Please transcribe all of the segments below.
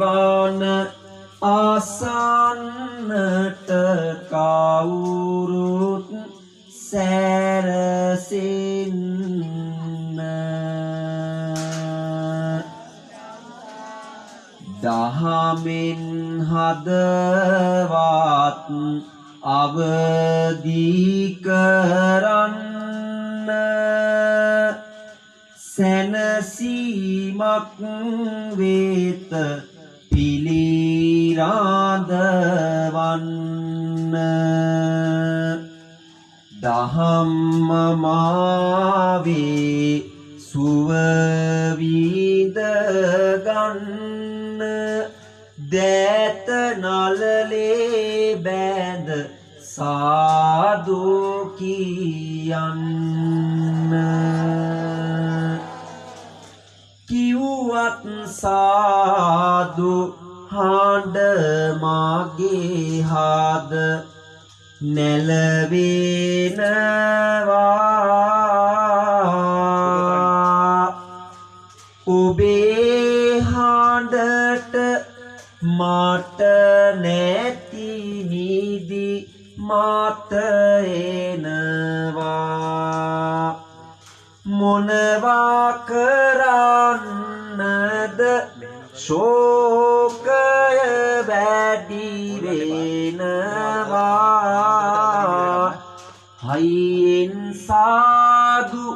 බණ ආසන්නට කවුරුත් සැරසෙන්න දහමෙන් හදවත් අවදි කරන්න සැනසීමක් වෙත පිළිරඳවන්න දහම්මාවේ සුව විඳ ගන්න දෑත නලලේ බැඳ සාදු කියන්න කිව්වත් සාදු හඬ මගේ හද නැලවෙනවා ඔබේ හඬට මට නැති නිදි මත එනවා මොනවා කරන්නද ශෝකය වැඩි වෙනවා හයියෙන් සාදු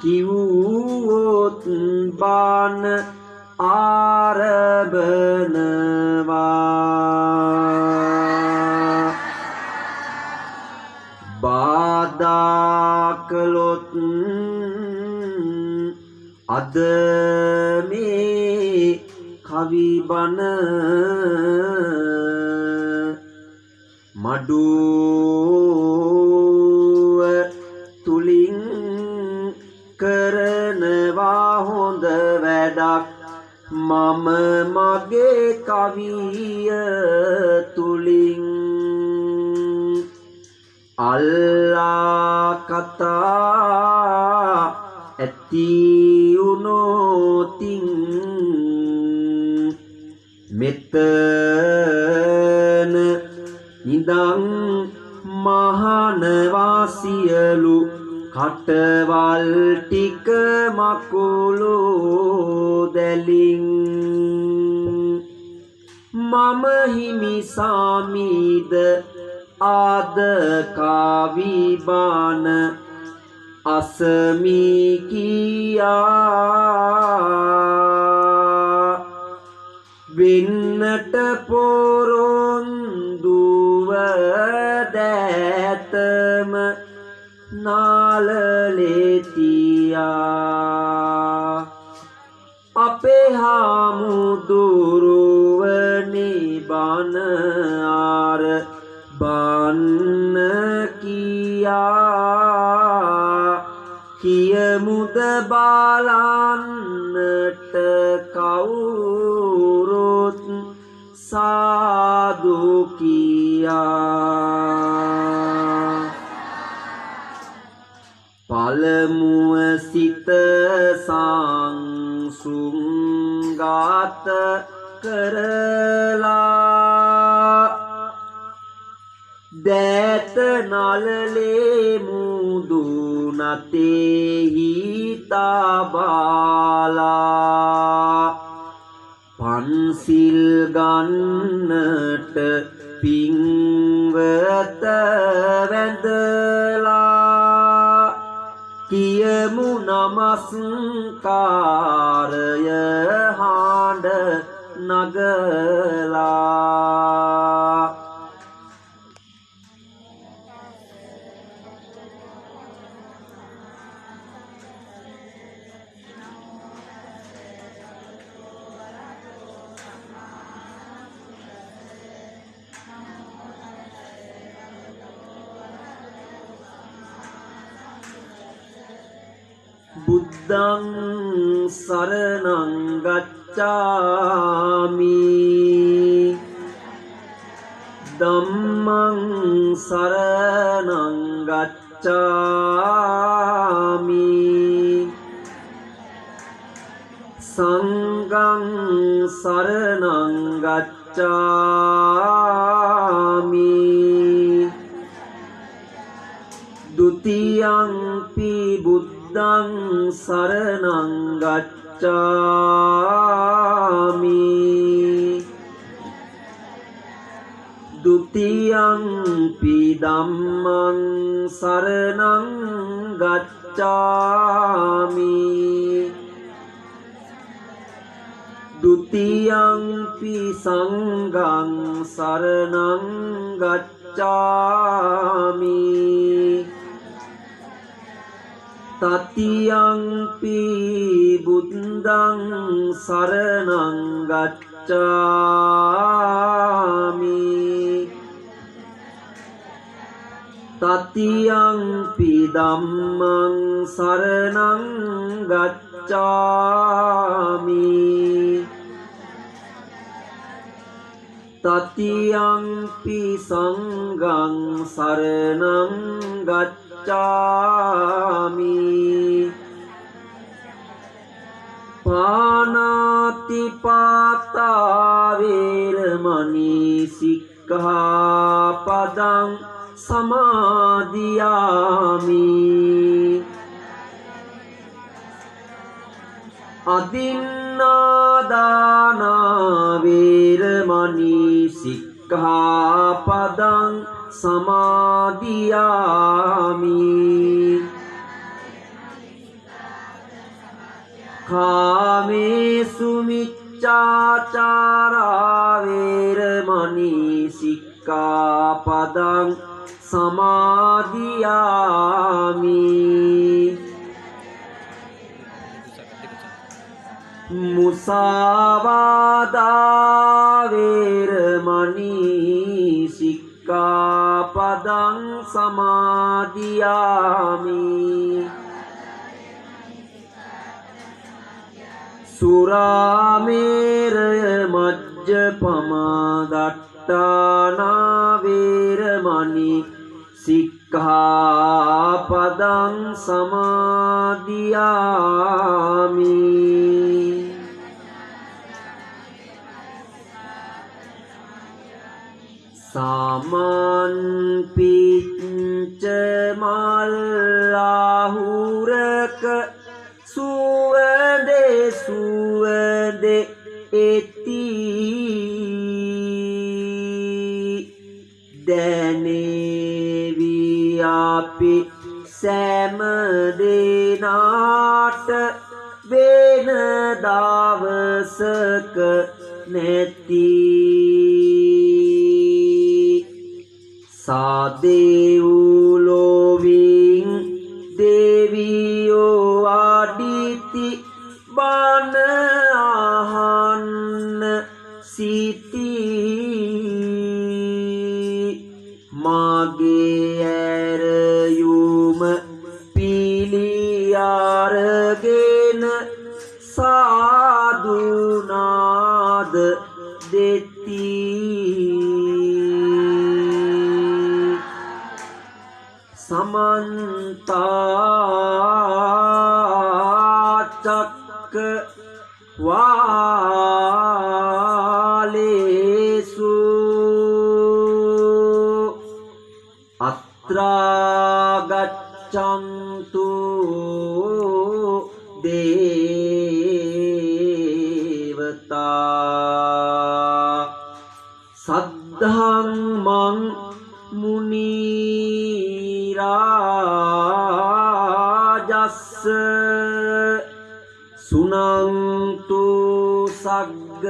කිව්වොත් බණ ආරබනවා බාධා කළොත් අද මේ කවි බණ මඩුව තුලින් කරනවා හොඳ වැඩක් මම මගේ කවිය තුලින් අල්ලා කතා ඇති උනෝතින් මෙතන නිදන් මහනවා සියලු කටවල් ටික මකුළු දැලින් මම හිමි සාමීද ආද කවි බණ අසමි කියා වෙන්නට පොරොන්දුව දැතම නාලලෙතියා අපේ හාමුදුරුවනේ බණ ආර බන්න කියා කියමුද බලන්නට කවුරුත් සාදු කියා පළමුව සිත සංසුන්ගත කරලා දෑත නලලේ මුදුනතෙහි තබාලා පන්සිල් ගන්නට පින්වත වැඳලා කියමු නමස්කාරය හඬ නගලා බුද්ධං සරණං ගච්ඡාමි ධම්මං සරණං ගච්ඡාමි සංඝං සරණං ගච්ඡාමි ဒုတိယံ පි බුද්ධං සරණං ගච්ඡාමි ဒုတိယံ පි ධම්මං සරණං ගච්ඡාමි ဒုတိယံ පි සංඝං සරණං ගච්ඡාමි တတိယံ පි බුද්ධං සරණං ගච්ඡාමි တတိယံ පි ධම්මං සරණං ගච්ඡාමි တတိယံ පි සංඝං සරණං ගච්ඡාමි පාණාති පාතා වේරමණී සික්ඛාපදං සමාදියාමි อดินนาดานาเวรมณีสิกขาปดังสมาดิยามิคาเมสุมิจจาจาราเวรมณีสิกขาปดังสมาดิยามิ มุสาวาทาเวรมณีสิกขาปดังสมาดิยามิ สุราเมรยมัจจปมาดัตตานาเวรมณีสิกขาปดังสมาดิยามิ สามัญปิจเจมัลลาหูเรกสุเวเดสุเวเดเอติเดเนวิอาปิแซมเดนาตเวนดาวสกเนติ สาเดวุโลวิงเดวิโยอาดิติบานอาหันสิติมาเกเอรยุมปิลิยารเกนสาธุนาดเดติ समन्ता चक्रवालेषु अत्रा गच्छन्तु देवता सद्धम्मं मुनि राजस् सुनन्तु सग्ग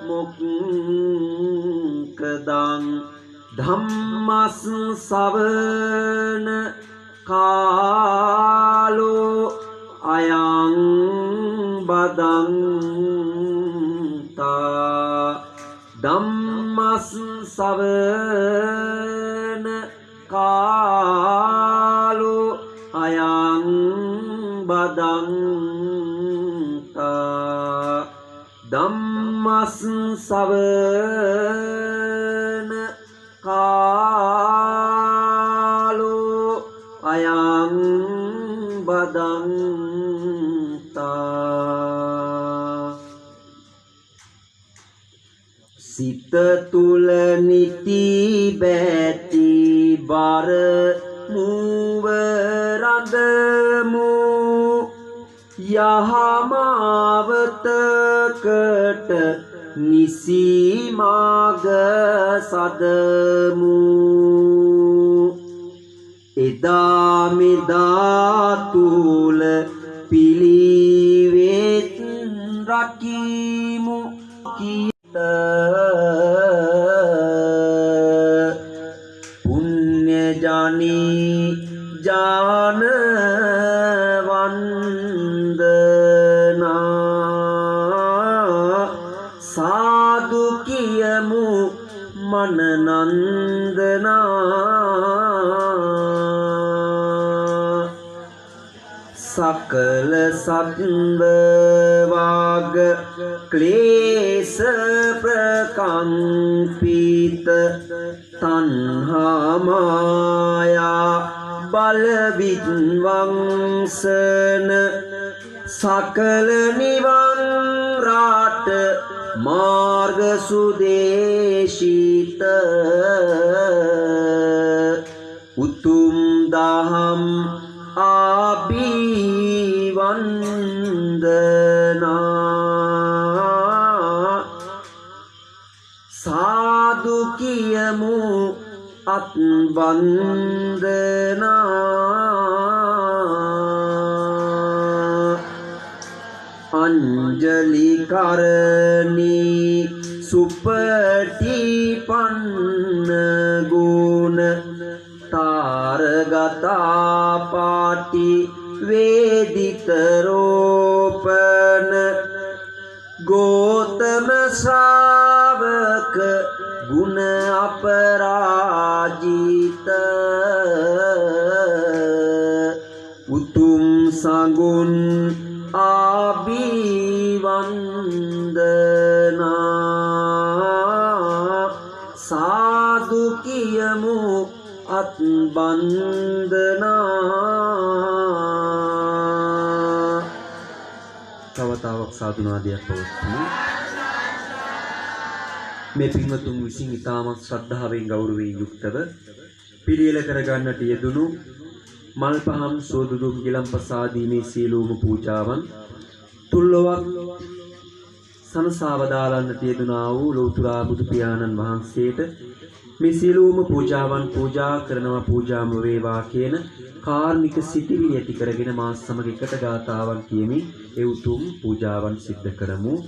मुक्कदं धम्मस् सवण कालो अयं बदन्ता धम्मस् सवण कालो अयं बदन्ता धम्मस् सवण कालो अयं बदन्ता තුල නිති බැති බර මුව රඳමු යහමාවතකට නිසි මාග සදමු එදා මෙදා තුල පිළිවෙත් රකිමු කීත පුණ්‍ය ජනී ජාන වන්දනා සාදු කියමු මනනන්දනා සකල සත්වවාග ක්ලේශ ප්‍රකම්පිත තණ්හා මායා බල විද්වංසන සකල නිවන් රාට මාර්ග සුදේශිත උතුම් දහම් ආභිවන්දනා සාදු කියමු අත් වන්දනා අංජලි කරණී සුපටිපන්න ගුණ තාරගතා පාටි වේදිත රෝපන ගෝතම ශ්‍රාවක ගුණ අපරාජිත උතුම් සඟුන් ආභිවන්දනා සාදු කියමු අත් බන්දනා තවතාවක් සාදුනාදයක් පවත්වමු මේ පින්වතුන් විසින් ඉතාමත් ශ්‍රද්ධාවෙන් ගෞරවයෙන් යුක්තව පිළියෙල කරගන්නට යෙදුණු මල් පහන් සෝදුදුම් ගිලම්පස ආදී මේ සියලුම පූජාවන් තුල්ලොවක් සනසවදාලන්නට යෙදුණා වූ ලෞතර බුදු පියාණන් වහන්සේට මේ සියලුම පූජාවන් පූජා කරනවා පූජාම වේවා කියන කාර්මික සිතිවිලි ඇති කරගෙන මා සමග එකට ගාතාවන් කියමින් ඒ උතුම් පූජාවන් සිද්ධ කරමු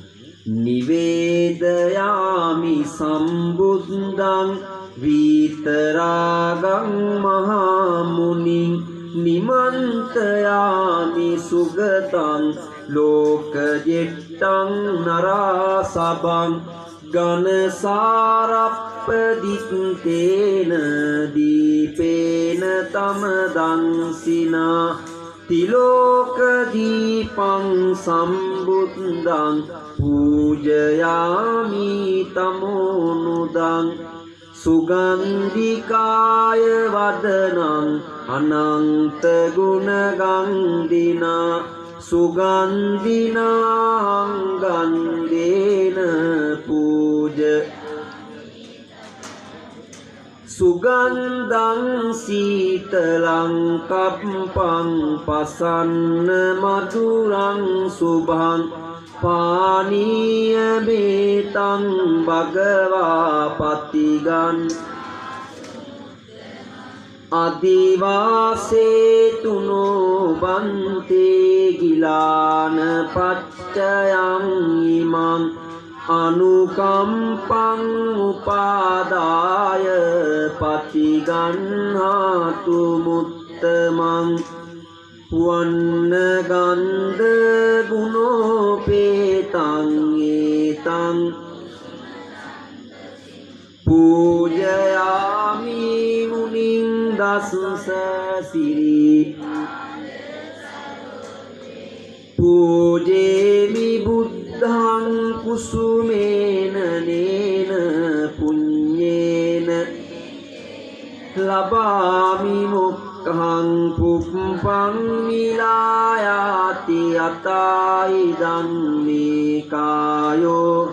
නිවේදයාමි සම්බුද්ධං විතරාගං මහා මුනිං නිමන්තයාමි සුගතං ලෝකජෙට්ටං නරාසබං ගනසාරප්පදිත්තේන දීපේන තමදංසිනා තිලෝකදීපං සම්බුද්ධං පූජයාමි තමෝනුදං සුගන්ධිකාය වදනං අනන්ත ගුණගන්ධිනා සුගන්ධිනාංගන්ධේන පූජ සුගන්ධං සීතලං කප්පං පසන්න මధుරං සුභං පානීය බේතං භගවා පතිගන් අදිවාසේතුනෝ බන්තේ ගිලාන පච්චයං ඉමං අනුකම්පං උපාදාය පතිගන්හාතු මුත්තමං වන්න ගන්ධ ගුණෝපේතං ඒතං පූජයාමි මුනිං දසුස සිරි පූජේමි බුද්ධං කුසුමේන නේන පුඤ්ඤේන ලබාමි මොක්ඛං පුප්පං මිලායාති අතයි ධම්මේ කායෝ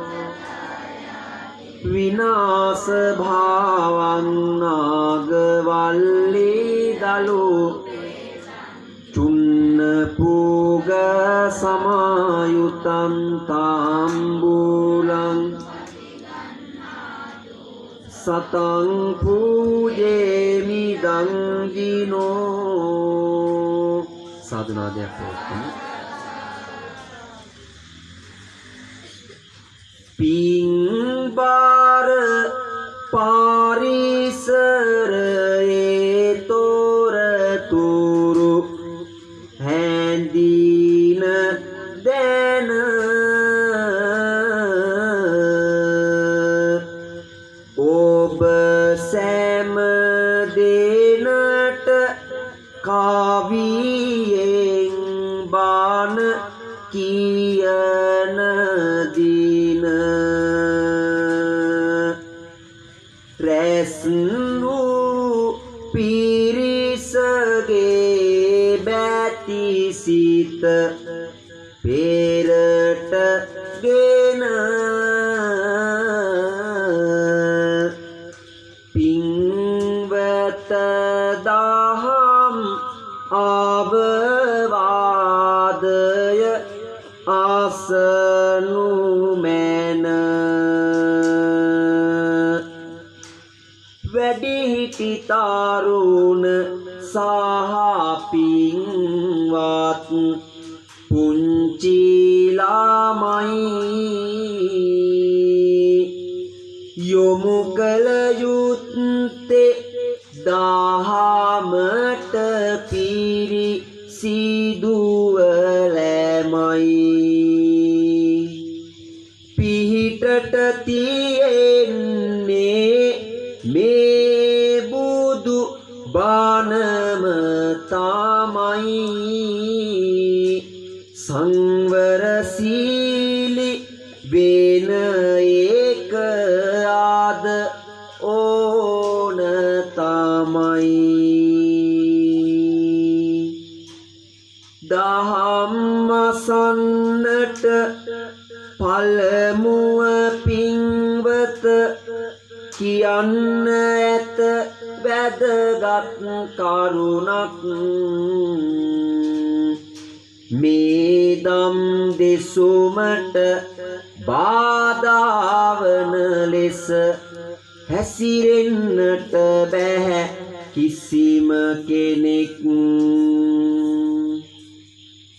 විනාශ භාවං නාගවල්ලී දලු චුන්න පූග සමායුතං තාම්බූලං සතං පූජේමි දංජිනෝ සාදුනාදයක් පවත්වමු. පිංබාර පාරිසරයේ තොරතුරු හැඳින දැන ඔබ සෑම දෙනට කවියෙන් බාන කියන දින රැස් වූ පිරිසගේ බැති සිත පෙරට ගෙන පින්වත දහම් අවවාදය අසනු මැන වැඩිහිටි තරුණ සහ පින්වත් පුංචි ළමයි යොමු කළ යුත්තේ දහමට පිරිසිදුවලමයි පිහිටට තියෙන්නේ මේ බුදු බණම තමයි සංවර සීලි වෙන එක ආද ඕන තමයි දහම්මසන්නට පළමුව පින්වත කියන්න ඇත වැදගත් කරුණක් මේ දම් දෙසුමට බාධාවන ලෙස හැසිරෙන්නට බැහැ කිසිම කෙනෙක්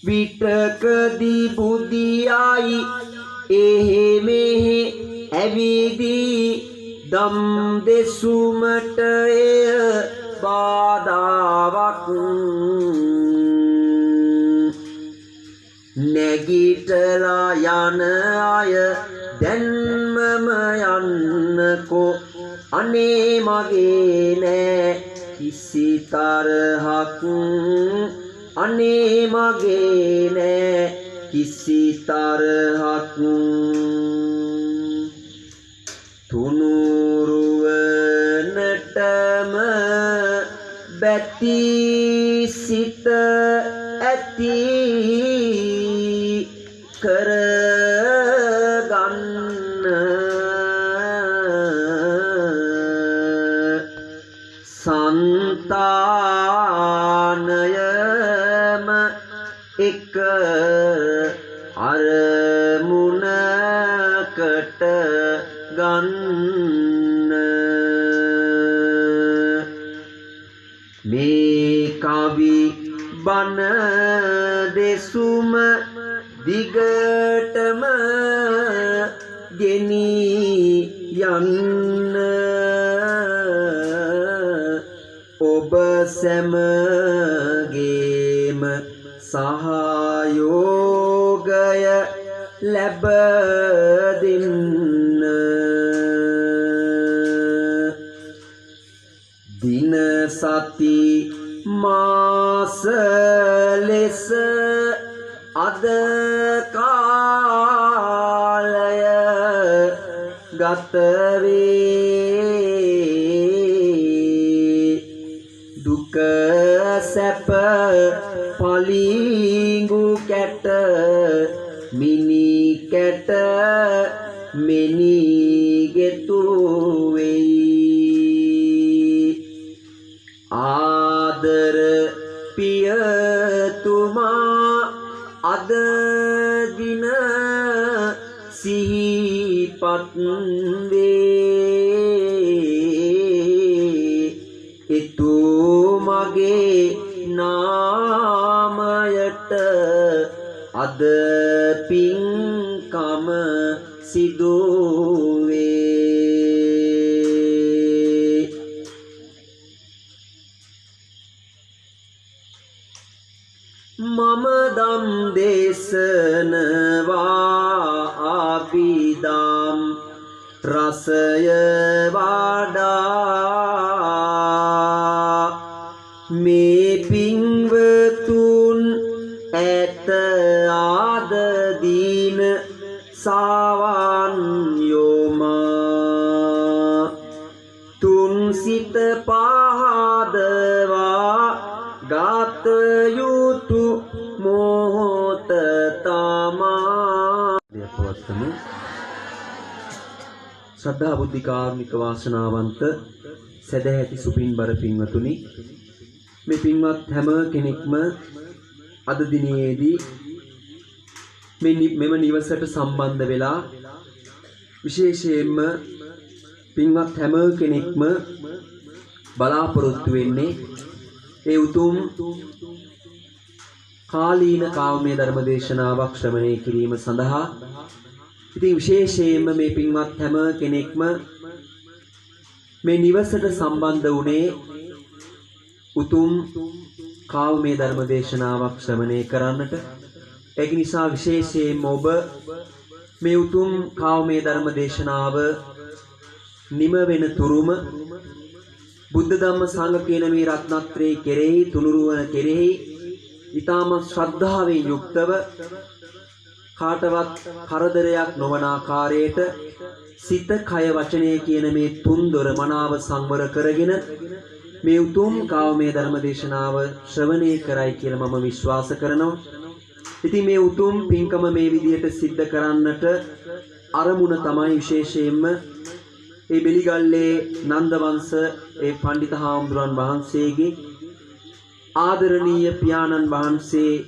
විටකදී බුදියයි එහෙ මෙහෙ ඇවිදී දම් දෙසුමට එය බාධාවක් නැගිටලා යන අය දැන්මම යන්නකෝ අනේ මගේ නෑ කිසි තරහක් අනේ මගේ නෑ කිසි තරහක් තුනුරුවනටම බැති සිත ඇති කරගන්න සංතානයම එක අරමුණකට ගන්න මේ කවි බණ දෙසුම දිගටම ගෙනී යන්න ඔබ සැමගේම සහයෝගය ලැබ දෙන්න දින සති මාස ලෙස අද කාලය ගත වේ දුක සැප පලිඟු කැට මිනි කැට මිනි ගෙතු පත් වේ එතුමගේ නාමයට අද පින්කම සිදු වේ. මම දම් දේශනවා ආපිදම් රසය වඩා මේ පින්වතුන් ඇත ආද දීන සාවන් යෝමා තුන් සිත පහදවා ගත යුතු මොහොත තමා පවත්වමු. ශ්‍රද්ධා බුද්ධ කාරුණික වාසනාවන්ත සදැහැති සුපින්බර පින්වතුනි, මේ පින්වත් හැම කෙනෙක්ම අද දිනයේදී මෙම නිවසට සම්බන්ධ වෙලා විශේෂයෙන්ම පින්වත් හැම කෙනෙක්ම බලාපොරොත්තු වෙන්නේ ඒ උතුම් කාලීන කාමයේ ධර්ම දේශනාවක් ශ්‍රවණය කිරීම සඳහා. ඉතින් විශේෂයෙන්ම මේ පින්වත් හැම කෙනෙක්ම මේ නිවසට සම්බන්ධ වුණේ උතුම් කාමයේ ධර්ම දේශනාවක් ශ්‍රවණය කරන්නට. ඒක නිසා විශේෂයෙන්ම ඔබ මේ උතුම් කාමයේ ධර්ම දේශනාව නිම වෙන තුරුම බුද්ධ ධම්ම සංඝ කියන මේ රත්නත්‍රයේ කෙරෙහි තුනුරුවන කෙරෙහි ඊටම ශ්‍රද්ධාවෙන් යුක්තව කාටවත් කරදරයක් නොවන ආකාරයට සිත කය වචනය කියන මේ තුන්දොර මනාව සංවර කරගෙන මේ උතුම් කාමයේ ධර්ම දේශනාව ශ්‍රවණය කරයි කියලා මම විශ්වාස කරනවා. ඉතින් මේ උතුම් පින්කම මේ විදියට සිද්ධ කරන්නට අරමුණ තමයි විශේෂයෙන්ම ඒ බෙලිගල්ලේ නන්දවංශ ඒ පඬිත හාමුදුරන් වහන්සේගේ ආදරණීය පියාණන් වහන්සේ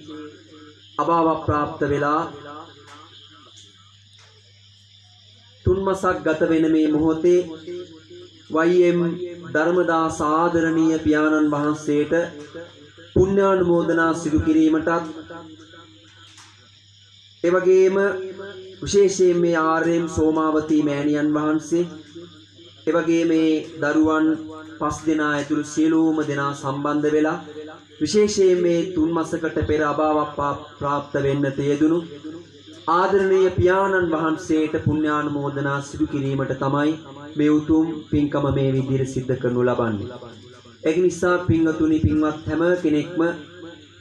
අභාව ප්‍රාප්ත වෙලා තුන්මසක් ගත වෙන මේ මොහොතේ YM ධර්මදාස ආදරණීය පියාණන් වහන්සේට පුණ්‍යානුමෝදනා සිදු කිරීමටත් එවැගේම විශේෂයෙන් මේ RM සෝමාවතී මෑණියන් වහන්සේ එවැගේ මේ දරුවන් 5 දෙනා ඇතුළු සියලුම දෙනා සම්බන්ධ වෙලා විශේෂයෙන් මේ 3 මාසකට පෙර අභාව ප්‍රාප්ත වෙන්නට යෙදුණු ආදරණීය පියාණන් වහන්සේට පුණ්‍යානුමෝදනා සිදු කිරීමට තමයි මේ උතුම් පින්කම මේ විදිහට සිද්ධ කරනු ලබන්නේ. ඒක නිසා පින්වතුනි, පින්වත් හැම කෙනෙක්ම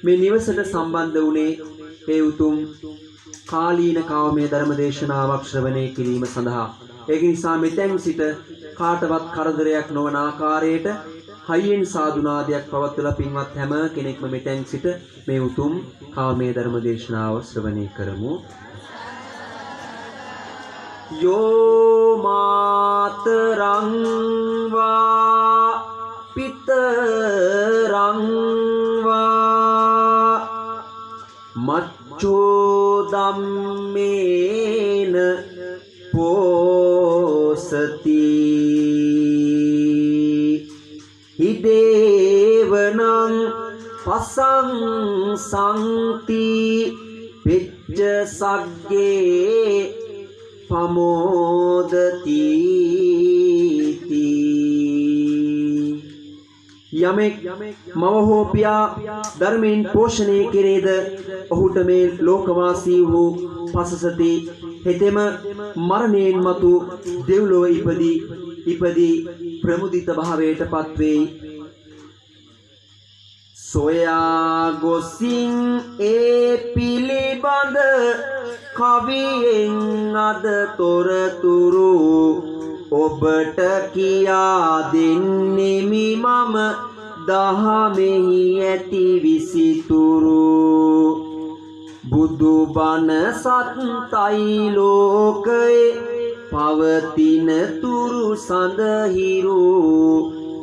මේ නිවසට සම්බන්ධ වුණේ ඒ උතුම් කාලීන කාමයේ ධර්ම දේශනාවක් ශ්‍රවණය කිරීම සඳහා. ඒක නිසා මෙතෙන් සිට කාටවත් කරදරයක් නොවන ආකාරයට හයියෙන් සාදුනාදයක් පවත්වලා පින්වත් හැම කෙනෙක්ම මෙතෙන් සිට මේ උතුම් කාමයේ ධර්ම දේශනාව ශ්‍රවණය කරමු. යෝ මාතරං වා පිතරං වා මච්ඡෝ ධම්මේන පෝසති හිදේවනං පසං සංති පිච්ච සග්ගේ පමෝදති. යමෙක් මව හෝ පියා ධර්මයෙන් පෝෂණය කෙරේද ඔහුට මේ ලෝකවාසී වූ පසසති හෙතෙම මරණයෙන් මතු දෙව්ලොව ඉපදී ප්‍රමුදිත භාවයට පත්වෙයි. සොයා ගොසින් ඒ පිළිබඳ කවියෙන් අද තොරතුරු ඔබට කියා දෙන්නෙමි මම දහමෙහි ඇති විසිතුරු. බුදු බණ සත්‍යයි ලෝකයේ පවතින තුරු සඳහිරු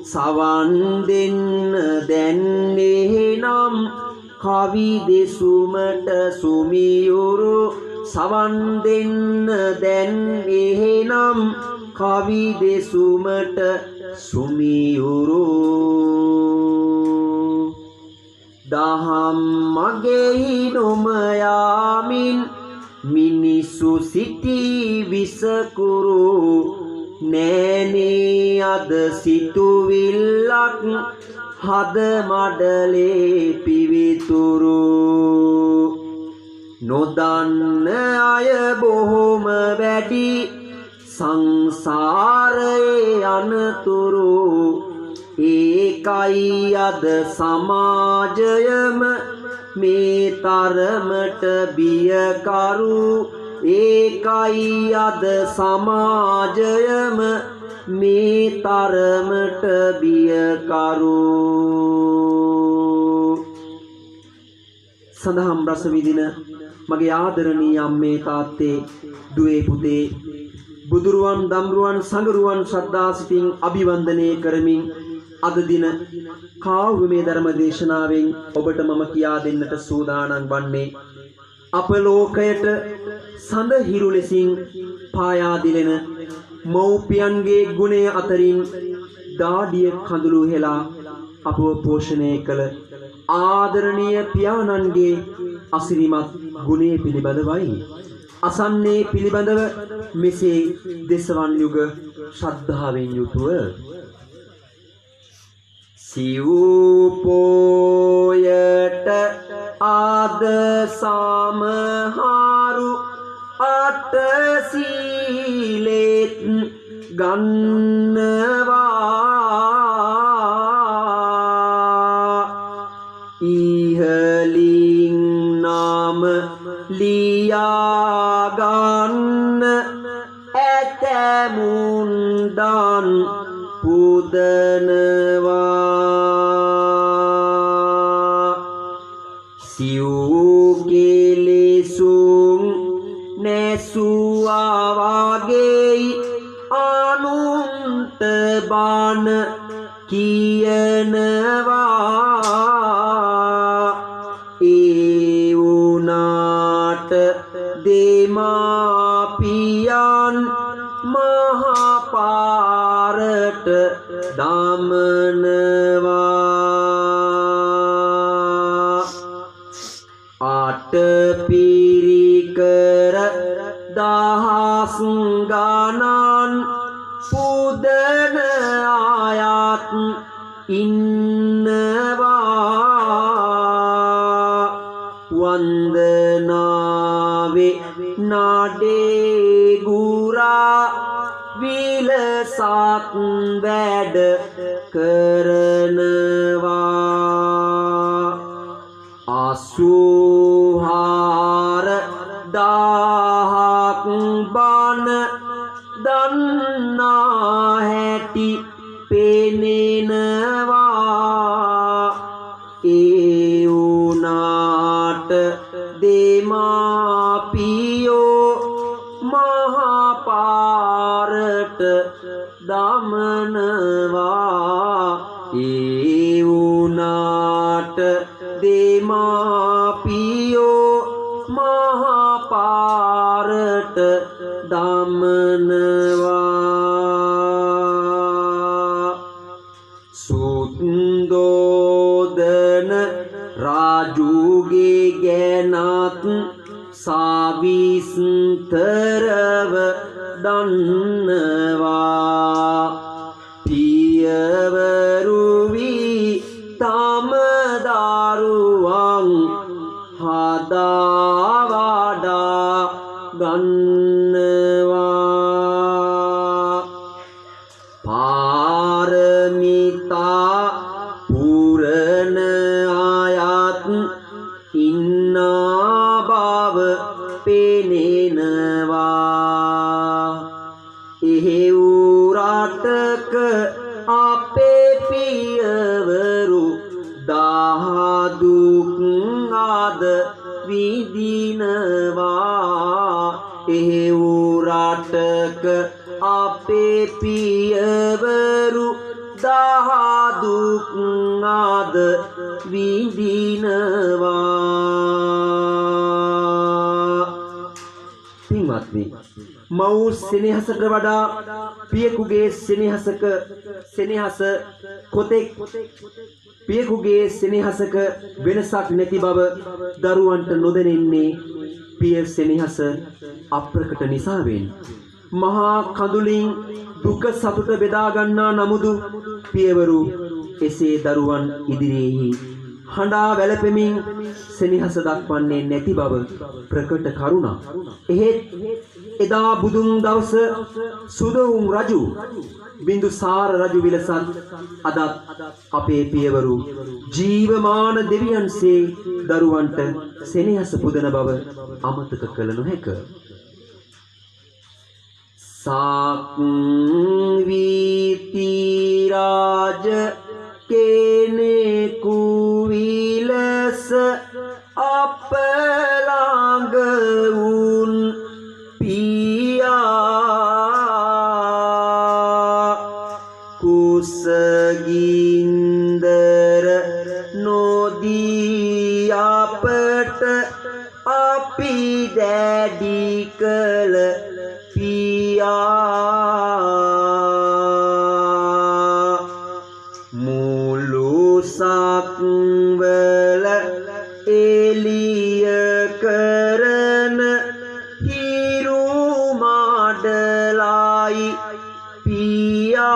සවන් දෙන්න දැන්නේ නම් කවි දෙසුමට සුමියුරු සවන් දෙන්න දැන් එහෙනම් කවි දෙසුමට සුමියුරු දහම් මගෙහි නොම යාමින් මිනිසු සිටි විසකුරු නෑනේ අද සිතුවිල්ලක් හද මඩලේ පිවිතුරු නොදන්න අය බොහොම වැඩි සංසාරයේ අනතුරු ඒකයි අද සමාජයම මේ තරමට බියකරු ඒකයි අද සමාජයම මේ තරමට බියකරු සඳහම් රස විදින මගේ ආදරණීය අම්මේ තාත්තේ දුවේ පුතේ බුදුරුවන් දම්රුවන් සංගරුවන් ශ්‍රද්ධා සිතින් අභිවන්දනය කරමින් අද දින කාව්‍යමය ධර්ම දේශනාවෙන් ඔබට මම කියා දෙන්නට සූදානම් වන්නේ අප ලෝකයට සඳ හිරු ලෙසින් පායා දිලෙන මව්පියන්ගේ ගුණය අතරින් දාඩිය කඳුළු හෙලා අපව පෝෂණය කළ ආදරණීය පියාණන්ගේ අසිරිමත් ගුණය පිළිබඳවයි අසන්නේ පිළිබඳව මෙසේ දෙසවන් යුග ශ්‍රද්ධාවෙන් යුතුව සිව්පෝයට ආද සමහරු අට සීලෙත් ගන්නවා ඉහලින් නාම ලියා ගන්න ඇතැමුන් දන් පුදනවා සිව්කෙලෙසුන් නැසුවා වගේ අනුන්ට බන කියනවා ඒ වුණාට දෙමාපියන් මහපාරට දමනවා අට පිරිකර දහස් ගණන් පුදන අයත් ඉන්නවා වන්දනාවේ නඩේ ගුරා විලසත් වැඩ කරනවා අසූහාර දාහක් බන දන්නා හැටි පෙනෙනවා ඒ වුණාට දෙමාපියෝ මහපාරට දමනවා ඒ වුණාට දෙමාපියෝ මහපාරට දමනවා සුන්දෝදන රාජුගේ ගැනත් සවිස්තරව දන්නවා පියවරු වී තම දරුවන් හදා වඩා ගන්නවා පාරමිතා පුරන අයත් ඉන්නා බව පෙනෙනවා එහෙව් රටක අපේ පියවරු දහදුක් අද විඳිනවා එහෙව් රටක අපේ පියවරු දහදුක් අද විඳිනවා පින්වත්නි මව් සෙනෙහසට වඩා පියෙකුගේ සෙනෙහස කොතෙක් පියෙකුගේ සෙනෙහසක වෙනසක් නැති බව දරුවන්ට නොදැනෙන්නේ පිය සෙනෙහස අප්‍රකට නිසාවෙන් මහා කඳුලින් දුක සතුට බෙදා ගන්නා නමුදු පියවරු එසේ දරුවන් ඉදිරියේ හඬා වැළපෙමින් සෙනෙහස දක්වන්නේ නැති බව ප්‍රකට කරුණා. එහෙත් එදා බුදුන් දවස සුදවුන් රජු බින්දුසාර රජු විලසත් අදත් අපේ පියවරු ජීවමාන දෙවියන්සේ දරුවන්ට සෙනෙහස පුදන බව අමතක කළ නොහැක. සාක්වීති රාජ කෙනෙකු විලස අප ළඟ වුන් පියා කුසගින්දර නොදී අපට අපි දැඩි කළ මුළු සක්වල එළිය කරන හිරු මඩලයි පියා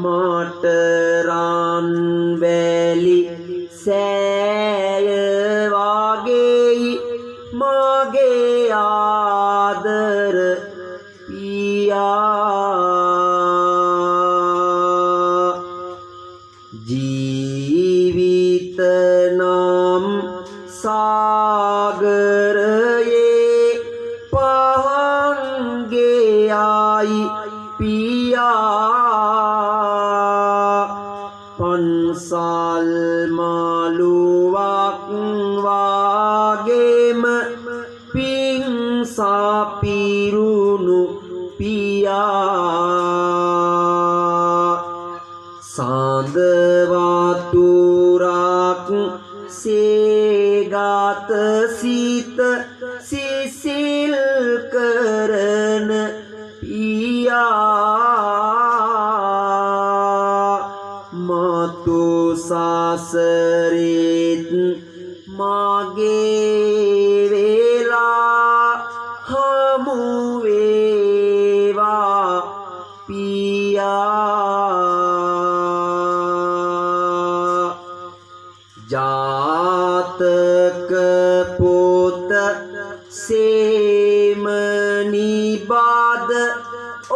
මට රන් වැලි සෑය වගේ මගේ ආදර පියා ජීවිත නම් සාගරයේ පහන් ගෙයයි පියා පන්සල් මාළුවක් වාගේම පිං සපිරුණු පියා සාඳ වතුරක් සේගත සිත සිසිල් කරන පියා මතු සසරෙත් මගේ වෙලා හමු වේවා පියා ජාතක පොත සේම නිබද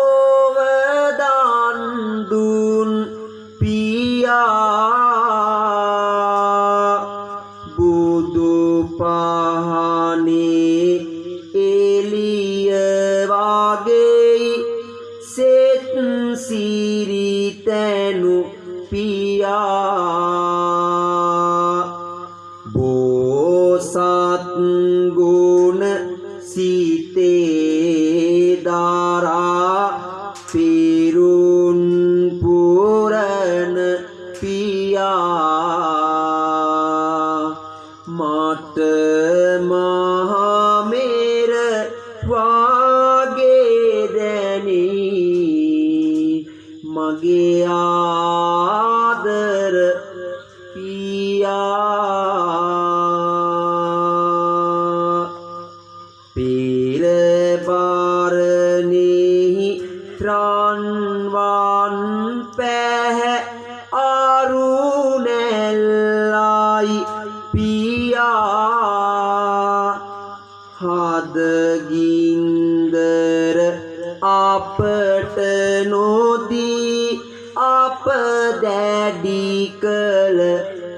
ඔවදන් දුන් පියා බුදු පහනේ එළිය වගේ සෙත් සිරිතැනු පියා බෝසත් ගුණ සිතේ දරා පිරුන් පුරන පියා මට මහමෙර වාගේ දැනේ මගේ ආදර පියා පෙර බාරණෙහි රන්වන් පැහැ අරුණැල්ලයි පියා හදගින්දර අපට නොදී අප දැඩි කළ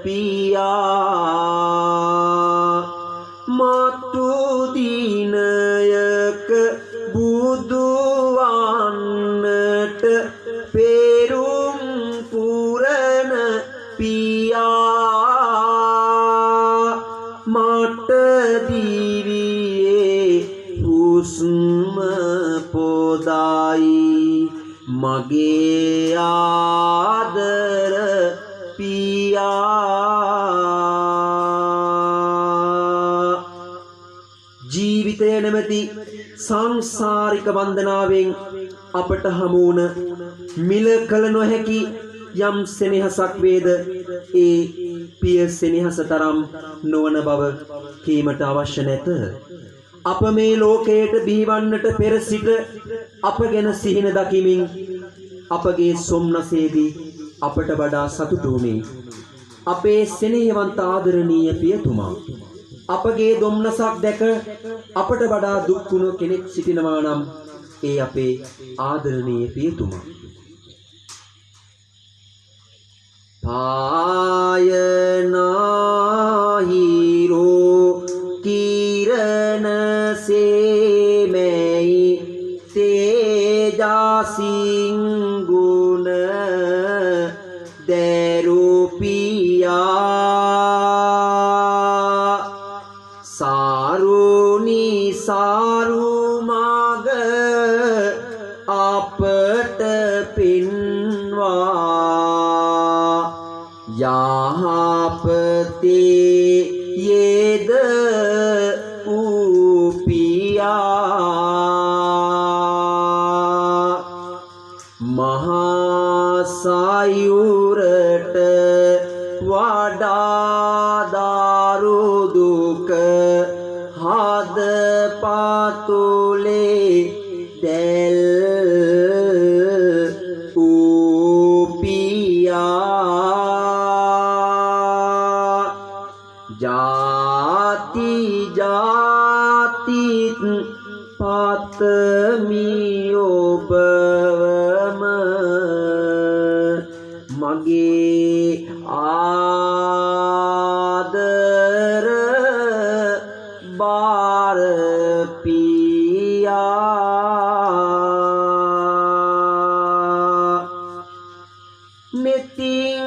පියා මතු දිනයක බුදුවන්නට පෙරුම් පුරන පියා මට දිවියේ හුස්ම පොදයි මගේ ආදර පියා නැමැති සංසාරික වන්දනාවෙන් අපට හමුවන මිල කළ නොහැකි යම් සෙනෙහසක් වේද ඒ පිය සෙනෙහස තරම් නොවන බව කීමට අවශ්‍ය නැත. අප මේ ලෝකයට බිහිවන්නට පෙර සිට අප ගැන සිහින දකිමින් අපගේ සොම්නසේදී අපට වඩා සතුටු වුණේ අපේ සෙනෙහවන්ත ආදරණීය පියතුමා. අපගේ දුම්නසක් දැක අපට වඩා දුක් වුණ කෙනෙක් සිටිනවා නම් ඒ අපේ ආදරණීය පියතුමා. පායනාහිරෝ කිරණ සේමයි තේජාසින් ගුණ දැරුපියා සාරුනි සාරුමග අපට පින්වා යහපතේ යෙද උපියා මහා සයුරට වඩා දාරු දුක හද පතුලේ දැල් උපියා ජාති ජාතිත් පතමි ඔබවම මගේ ආදර බාර පියා මෙතින්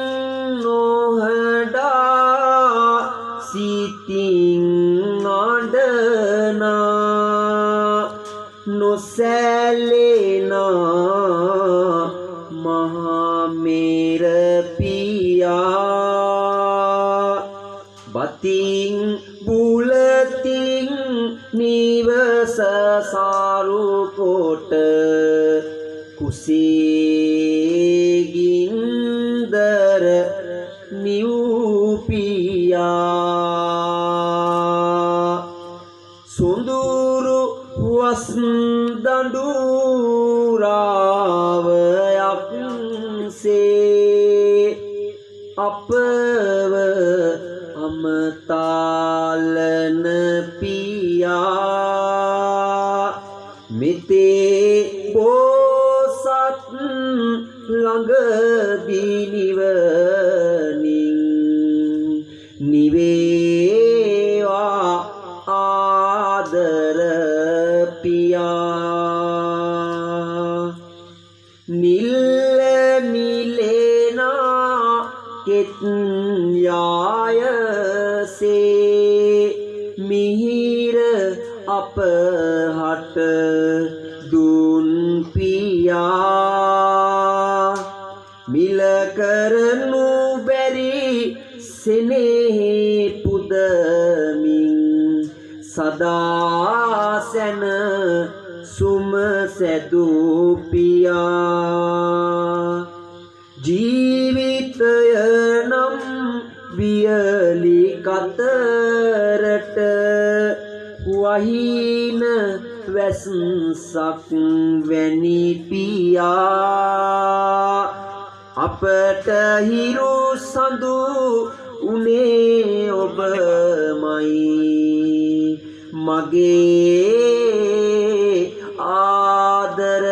නොහඩා සිතින් අඩනා නොසැලෙනා මහා මේර පියා බතින් බුලතින් නිවස සාරු කොට කුසීගින්දර නිව්පියා සොඳුරු වස් දඬුරාවයක් සේ අපව අමතාලන පියා මෙතේ බෝසත් ළඟ දිනිවනින් නිවේවා ආදර පියා නිල්ල නිලේනා කෙත් යායසේ මිහිර අපහට දුන් පියා මිල කරනු බැරි සෙනෙහි පුදමින් සදා සැන සුම සැදූ පියා ජීවිතය නම් වියලි කතරට වහින වැස්සක් වැනි පියා අපට හිරු සඳු උනේ ඔබමයි මගේ ආදර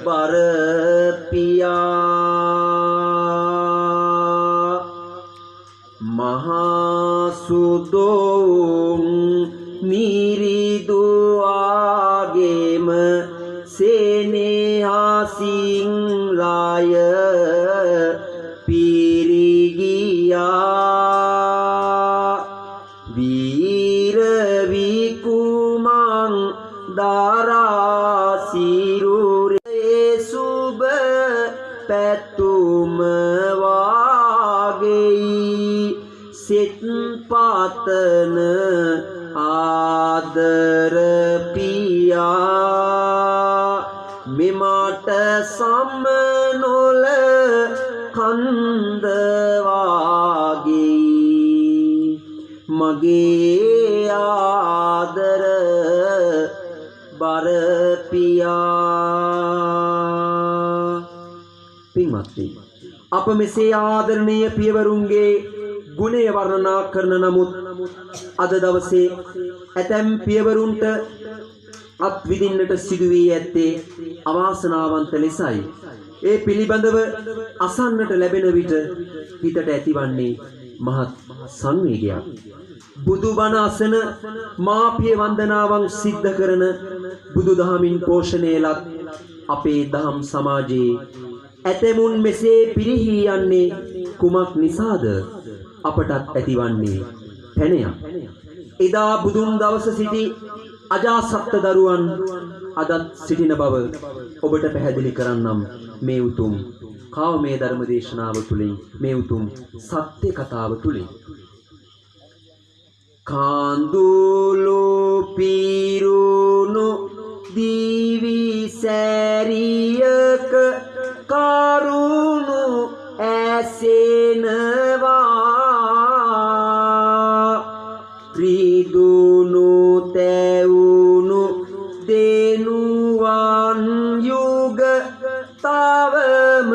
බර පියා මහා සුදෝම් මිරිදු ආගේම සෙනෙහසින් රාය පිරිගියා වීර විකුමං දරා සිරුරේ සුබ පැතුම වාගෙයි සිත් පතන ආ ආදර පියා මෙමට සමනොල කන්ද වාගේ මගේ ආදර බර පියා. පින්වත්නි, අප මෙසේ ආදරණීය පියවරුන්ගේ ගුණය වර්ණනා කරන නමුත් අද දවසේ ඇතැම් පියවරුන්ට අත් විඳින්නට සිදු වී ඇත්තේ අවාසනාවන්ත ලෙසයි. ඒ පිළිබඳව අසන්නට ලැබෙන විට හිතට ඇතිවන්නේ මහත් සංවේගයක්. බුදුබණ අසන මාපිය වන්දනාවන් සිද්ධ කරන බුදුදහමින් පෝෂණය ලත් අපේ දහම් සමාජයේ ඇතැමුන් මෙසේ පිරිහී යන්නේ කුමක් නිසාද? අපටත් ඇතිවන්නේ පැනයක්. එදා බුදුන් දවස සිටි අජාසත්ත දරුවන් අදත් සිටින බව ඔබට පැහැදිලි කරන්නම් මේ උතුම් කාවමේ ධර්ම දේශනාව තුළින්, මේ උතුම් සත්‍ය කතාව තුළින්. කාඳුලු පිරුණු දිවි සැරියක කරුණු ඇසෙනවා රිදුණු තැවුණු දෙනුවන් යුග තවම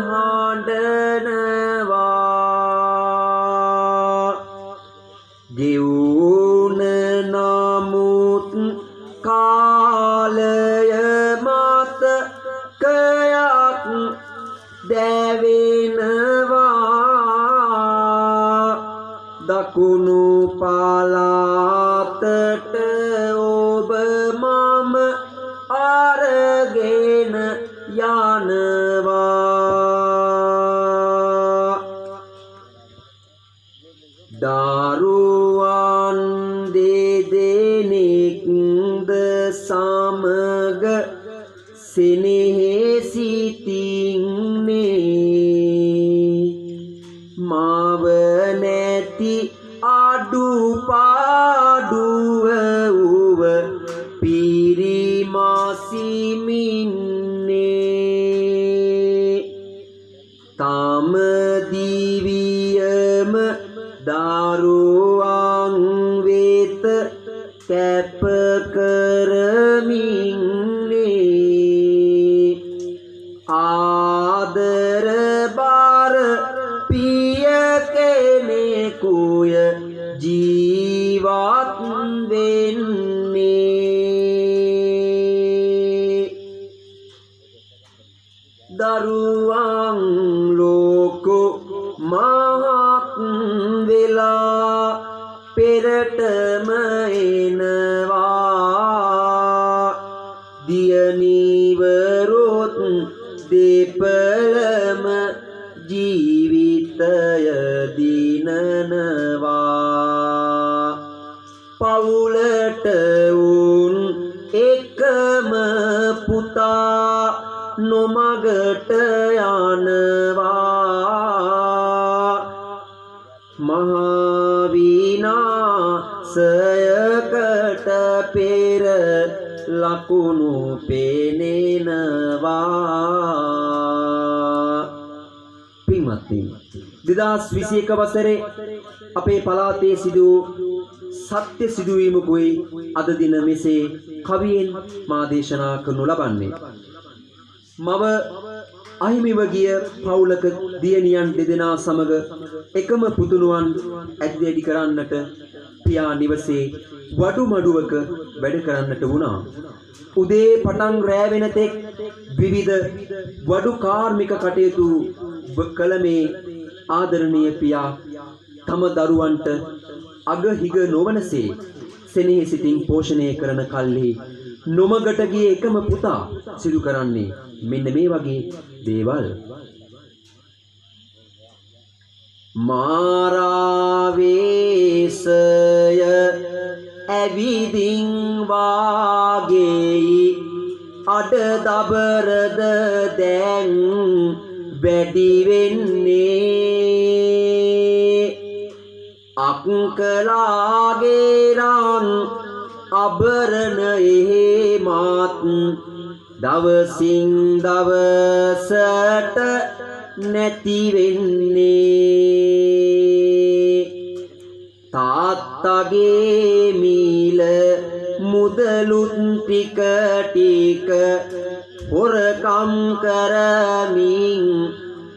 හඬනවා ගෙවුණ නමුත් කාලය මත කයක් දැවෙනවා දකුණු පළාතට ඔබ මම අරගෙන යනවා දරුවන් දෙදෙනෙක්ද සමග සෙනෙහි සිටින්නේ මව නැති අඩුපාඩුව උව පිරිමසිමින්නේ තම දිවියම දරුවන් වෙත කැප කරමින්නේ ආදර බර පිය කෙනෙකුය ජීවත් වෙන්නේ දරුවන් ලෝකු මහත් වෙලා පෙරටම එනවා දියණිවරුත් දෙපළම ජීවිතය දිනනවා පවුලට උන් එකම පුතා නොමගට යනවා මහා විනාශයකට පෙර ලකුණු පෙනෙනවා. පින්වත්නි, 2021 වසරේ අපේ පළාතේ සිදු සත්‍ය සිදුවීමකුයි අද දින මෙසේ කවියෙන් මා දේශනා කරනු ලබන්නේ. මව අහිමිව ගිය පවුලක දියණියන් දෙදෙනා සමග එකම පුතුණුවන් ඇතිදැඩි කරන්නට පියා නිවසේ වඩු මඩුවක වැඩ කරන්නට වුණා. උදේ පටන් රෑ වෙනතෙක් විවිධ වඩු කාර්මික කටයුතු කළ මේ ආදරණීය පියා තම දරුවන්ට අගහිග නොවනසේ සෙනෙහි සිතින් පෝෂණය කරන කල්හි නොමගට ගිය එකම පුතා සිදු කරන්නේ මෙන්න මේ වගේ දේවල්. මාරාවේශය ඇවිදින් වාගේ අඩ දබරද දැන් වැඩි වෙන්නේ අක්කලාගේ රන් අබරණයේ මාත් දවසින් දවසට නැති වෙන්නේ තාත්තගේ මීල මුදලුත් ටික ටික හොරකම් කරමින්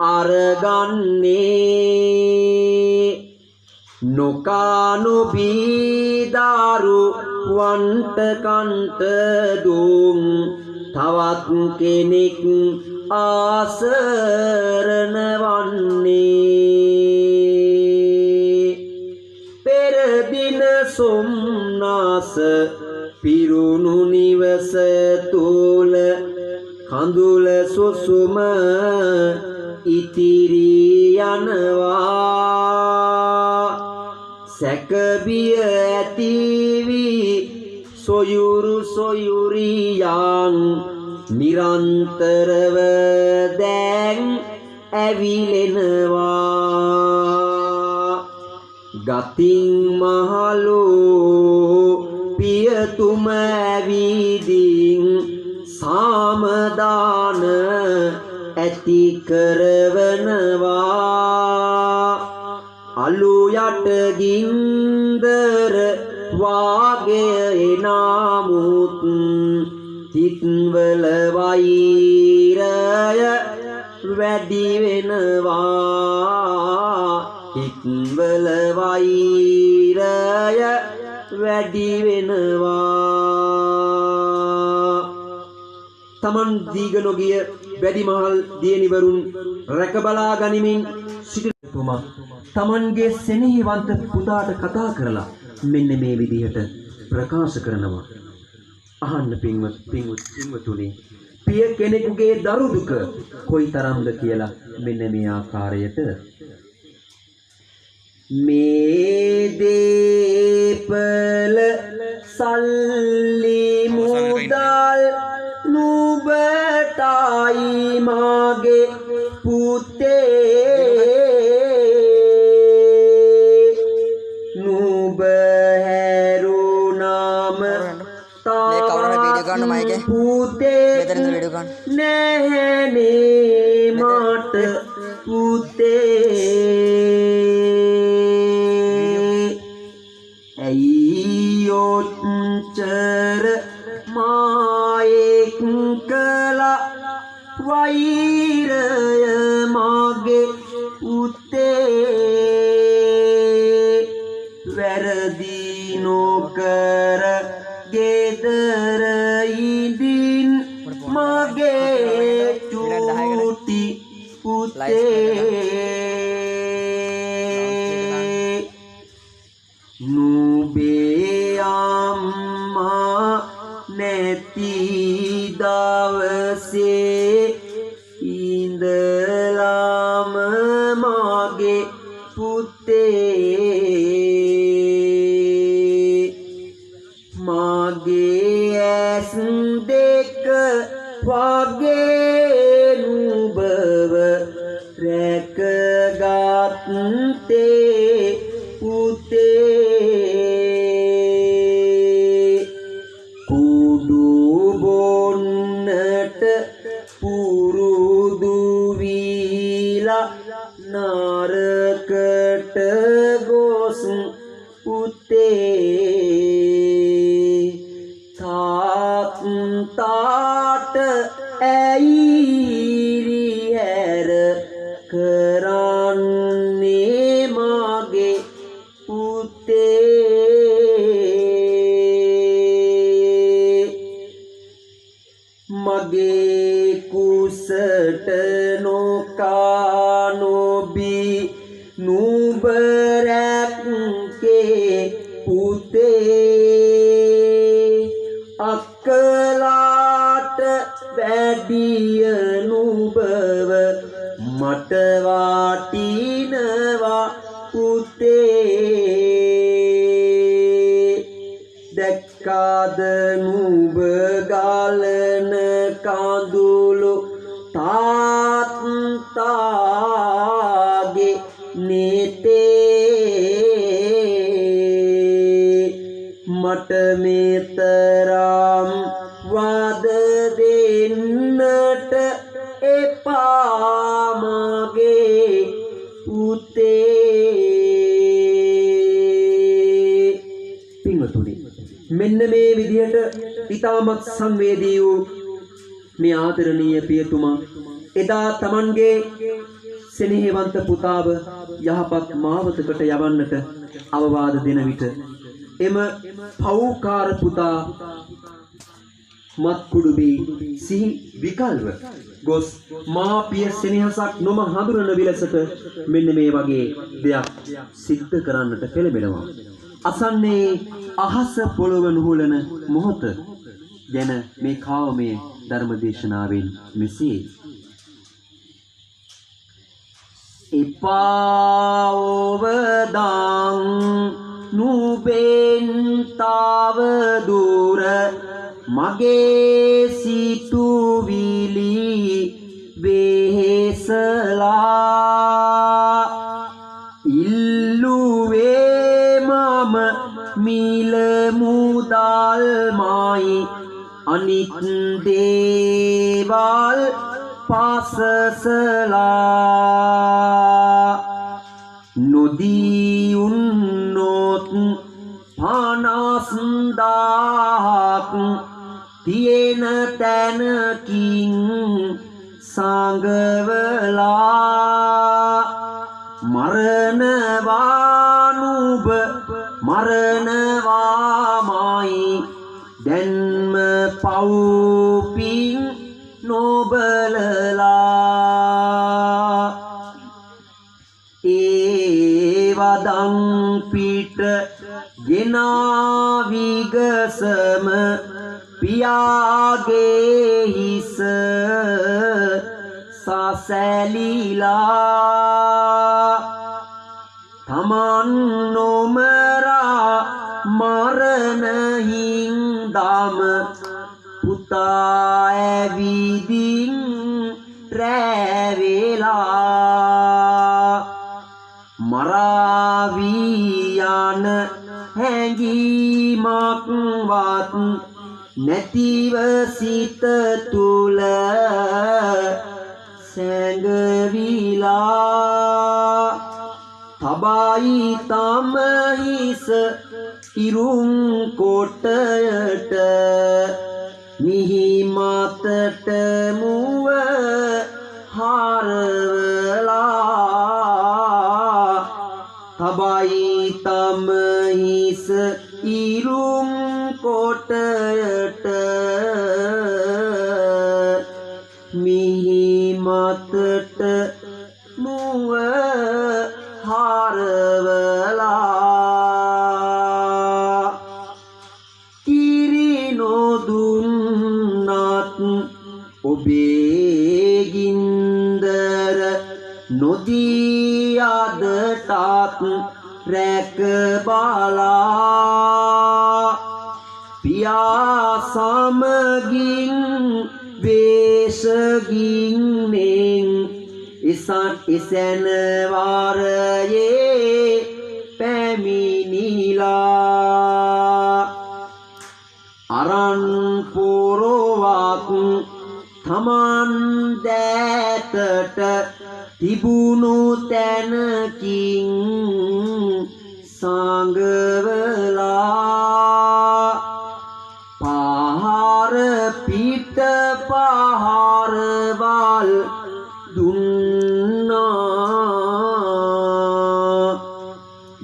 අරගන්නේ නොකානොබී දාරු වන්ට කන්ට දුම් තවත් කෙනෙක් ආසරණ වන්නේ පෙර දින සොම්නාස පිරුණු නිවස තුල කඳුල සුසුම ඉතිරි යනවා සැකබිය ඇතිවි සොයුරු සොයුරියන් නිරන්තරව දැන් ඇවිලෙනවා ගතින් මහලෝ පියතුම ඇවිදින් සාමදාන ඇති කරවනවා අලු යට ගින්දර වාගේ නාමුත් හිත්වල වෛරය වැඩි වෙනවා හිත්වල වෛරය වැඩි වෙනවා තමන් දීග නොගිය වැඩිමහල් දියණිවරුන් රැකබලා ගනිමින් සිටිතුමා තමන්ගේ සෙනෙහවන්ත පුතාට කතා කරලා මෙන්න මේ විදිහට ප්‍රකාශ කරනවා අහන්න පින්වතුනි පිය කෙනෙකුගේ දරු දුක කොයිතරම්ද කියලා මෙන්න මේ ආකාරයට මේ දීපල සල්ලි මුදල් නුඹටයි මාගේ පුතේ නුඹ හැරුණාම පුතේ නැහැනේ මට පුතේ ඇයි ඔච්චර මායෙක් කළා වෛරය මගේ පුතේ වැරදි නොකර ගෙදර ඉඳින් මගේ චූටි පුතේ නුඹේ අම්මා නැති දවසේ ඉඳලාම මගේ පුතේ මගේ ඇස් දෙක වගේ නුඹව රැකගත්තේ පුතේ කුඩු බොන්නට පුරුදු වීලා නරකට ගොස් පුතේ තාට ඇයිරි හැර කරන්නේ මගේ පුතේ මගේ කුසට නොකා නොබී නුඹ රැක්කේ පුතේ අක්කලාට වැඩිය නුඹව මට වටිනවා පුතේ දැක්කාද නුඹ ගලන කඳුළු තාත්තාගේ නෙතේ මට මේ එපා මගේ පුතේ. පින්වතුනි, මෙන්න මේ විදිහට ඊටමත් සංවේදී වූ මේ ආදරණීය පියතුමා එදා Tamanගේ සෙනෙහවන්ත පුතාව යහපත් මාවතකට යවන්නට අවවාද දෙන විට එම පෞකාර පුතා මත්කුඩුබී සිහි විකල්ව ගොස් මාපිය සෙනෙහසක් නොම හඳුනන විලසට මෙන්න මේ වගේ දෙයක් සිද්ධ කරන්නට පෙළඹෙනවා. අසන්නේ අහස පොළව නුහුලන මොහොත ගැන මේ කාමයේ ධර්මදේශනාවෙන් මෙසේ එපාවදාං නුබෙන්තාව දුර මගේ සිතුවිලි වෙහෙසලා ඉල්ලුවේ මම මිල මුදල්මයි අනිත් දේවල් පාසසලා නොදී උන්නොත් 50,000ක් තියෙන තැනකින් සංගවලා මරණවා නුඹ මරණවාමයි දැන්ම පව්පින් නොබලලා ඒවදං පිට ගෙනා විගසම පියාගේ හිස සසැලිලා තමන් නොමරා මරණ හින්දාම පුතා ඇවිදින් රැවෙලා මරාවී යන හැඟීමක්වත් නැතිව සිත තුල සැඟවිලා තබයි තම හිස ඉරුම් කොටයට මිහි මතට මුව හරවලා තබයි තම හිස ඉරුම් කොටයට මිහි මතට මුව හරවලා කිරි නොදුන්නත් ඔබේ ගින්දර නොදී අදටත් රැක බලා පියා සමගින් වේශගින්නෙන් එසැන වාරයේ පැමිණිලා අරන් පොරොවක් තමන් දෑතට තිබුණු තැනකින් සංගවලා පහර පිට පහරවල් දුන්නා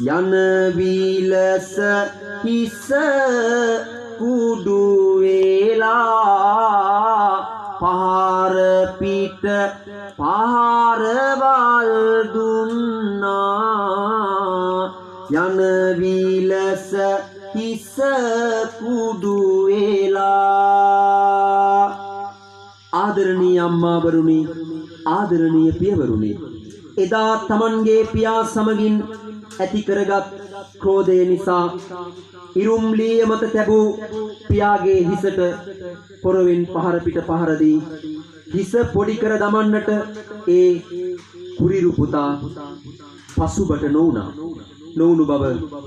යන විලස හිස කුඩු වෙලා පහර පිට පහරවල් දුන්නා යන විලස හිස කුඩු වෙලා ආදරණීය අම්මාවරුනි ආදරණීය පියවරුනි එදා තමන්ගේ පියා සමගින් ඇති කරගත් ක්‍රෝධය නිසා ඉරුම්ලිය මත තැබූ පියාගේ හිසට පොරවෙන් පහර පිට පහර දී හිස පොඩි කර දමන්නට ඒ කුරිරු පුතා පසුබට නොවුණු බව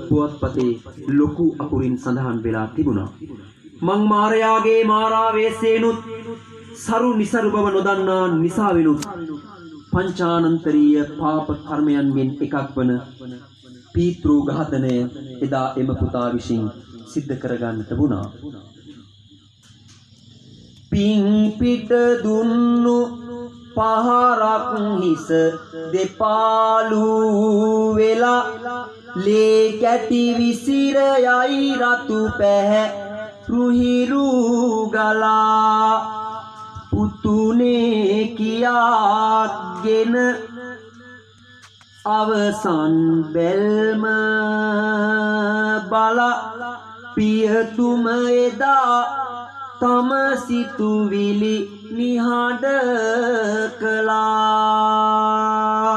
පුවත්පතේ ලොකු අකුරින් සඳහන් වෙලා තිබුණා. මං මාරයාගේ මාරාවේසේනුත් සරු නිසරු බව නොදන්නා නිසා වෙනුත් පංචානන්තරීය පාප කර්මයන්ගෙන් එකක් වන පීතෘ ඝාතනය එදා එම පුතා විසින් සිද්ධ කරගන්නට වුණා. පින් පිට දුන්නු පහරක් හිස දෙපාලු වෙලා ලේ කැටි විසිර යයි රතු පැහැ රුහිරු ගලා පුතුනේ කියාගෙන අවසන් බැල්ම බල පියතුම එදා තම සිතුවිලි නිහඬ කළා.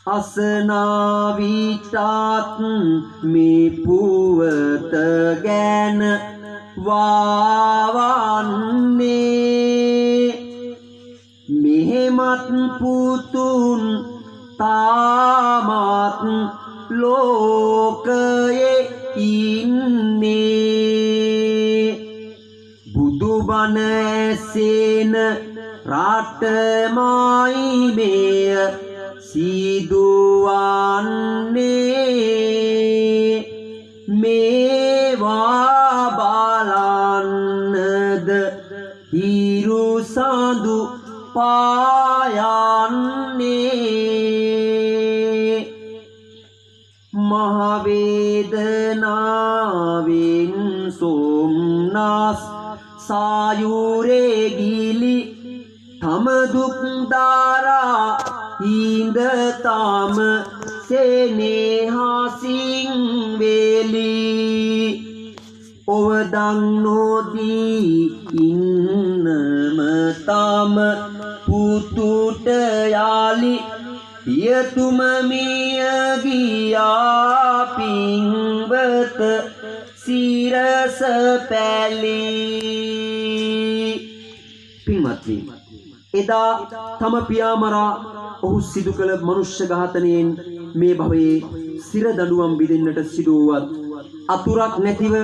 අසනා විටත් මේ පුවත ගැන වාවන්නේ මෙහෙමත් පුතුන් තාමත් ලෝකයේ ඉන්නේ. බුදුබණ ඇසෙන රටමයි මෙය සිදුවන්නේ. මේවා බලන්නද හිරු සඳු පායන්නේ. මහ වේදනාවෙන් සොම්නස් සායුරේ ගිලි තම දුක් දරා හිඳ තම සෙනෙහසින් වෙලී ඔවදන් නොදී ඉන්නම තම පුතුට යාලි පියතුම මිය ගියා පින්වත සිරස පැලී. පින්වත්නි, එදා තම පියා මරා ඔහු සිදු කළ මනුෂ්‍ය ඝාතනයෙන් මේ භවයේ සිර දඬුවම් විඳින්නට සිදු වූවත් අතුරක් නැතිව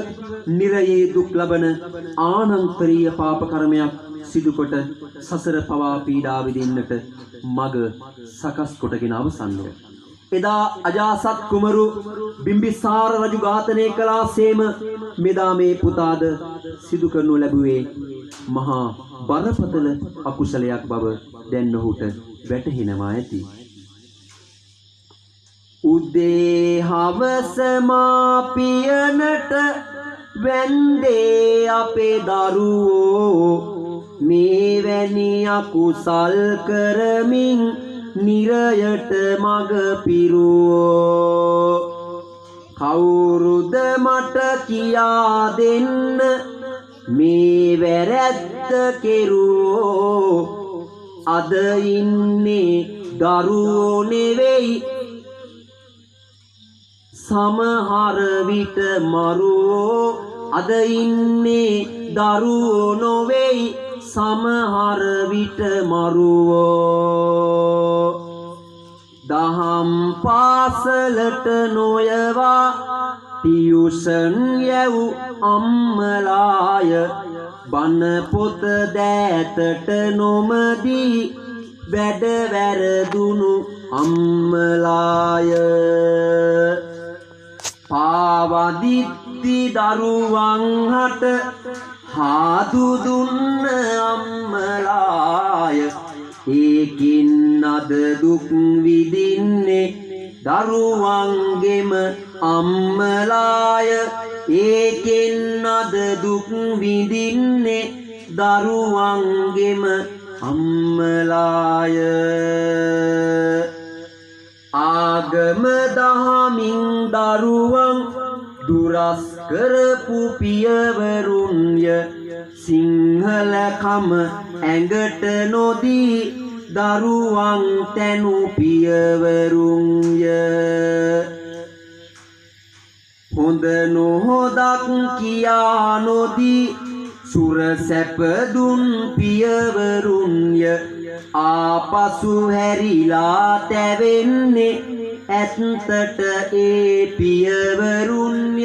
නිරයේ දුක් ලබන ආනන්තරීය පාප කර්මයක් සිදුකොට සසර පවා පීඩා විඳින්නට මග සකස් කොටගෙන අවසන්ව. එදා අජාසත් කුමරු බිම්බිසාර රජු ඝාතනය කළාසේම මෙදා මේ පුතාද සිදු කරනු ලැබුවේ මහා බරපතල අකුසලයක් බව දැන් ඔහුට වැටහෙනවා ඇති. උදේ හවස මාපියනට වැන්දේ අපේ දරුවෝ මේවැනි අකුසල් කරමින් නිරයට මග පිරුවෝ. කවුරුද මට කියා දෙන්න මේ වැරැද්ද කෙරුවෝ. අද ඉන්නේ දරුවෝ නෙවෙයි සමහර විට මරුවෝ. අද ඉන්නේ දරුවෝ නොවෙයි සමහර විට මරුවෝ. දහම් පාසලට නොයවා ටියුෂන් යැවු අම්මලාය බණ පොත දෑතට නොමදී වැඩ වැරදුණු අම්මලාය. පාවදිත්ති දරුවන් හට හාදු දුන්න අම්මලාය. ඒකින් අද දුක් විඳින්නේ දරුවන්ගෙම අම්මලාය. ඒකෙන් අද දුක් විඳින්නේ දරුවන්ගෙම අම්මලාය. ආගම දහමින් දරුවන් දුරස් කරපු පියවරුන්ය. සිංහලකම ඇඟට නොදී දරුවන් තැනු පියවරුන්ය. හොඳ නොහොදක් කියා නොදී සුර සැපදුන් පියවරුන්ය. ආපසු හැරිලා තැවෙන්නේ ඇත්තට ඒ පියවරුන්ය.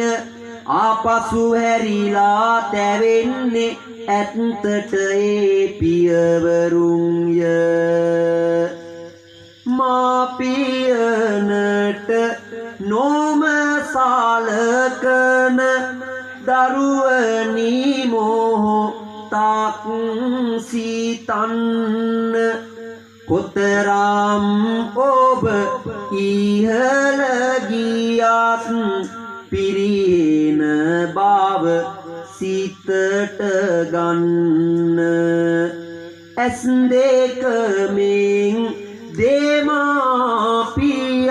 ආපසු හැරිලා තැවෙන්නේ ඇත්තට ඒ පියවරුන්ය මාපියනට නොම සලකන දරුවනි මොහොතක් සිතන්න කොතරම් ඔබ ඉහළ ගියත් පිරින බව සිතට ගන්න ඇස් දෙක මෙන් දෙමාපියන්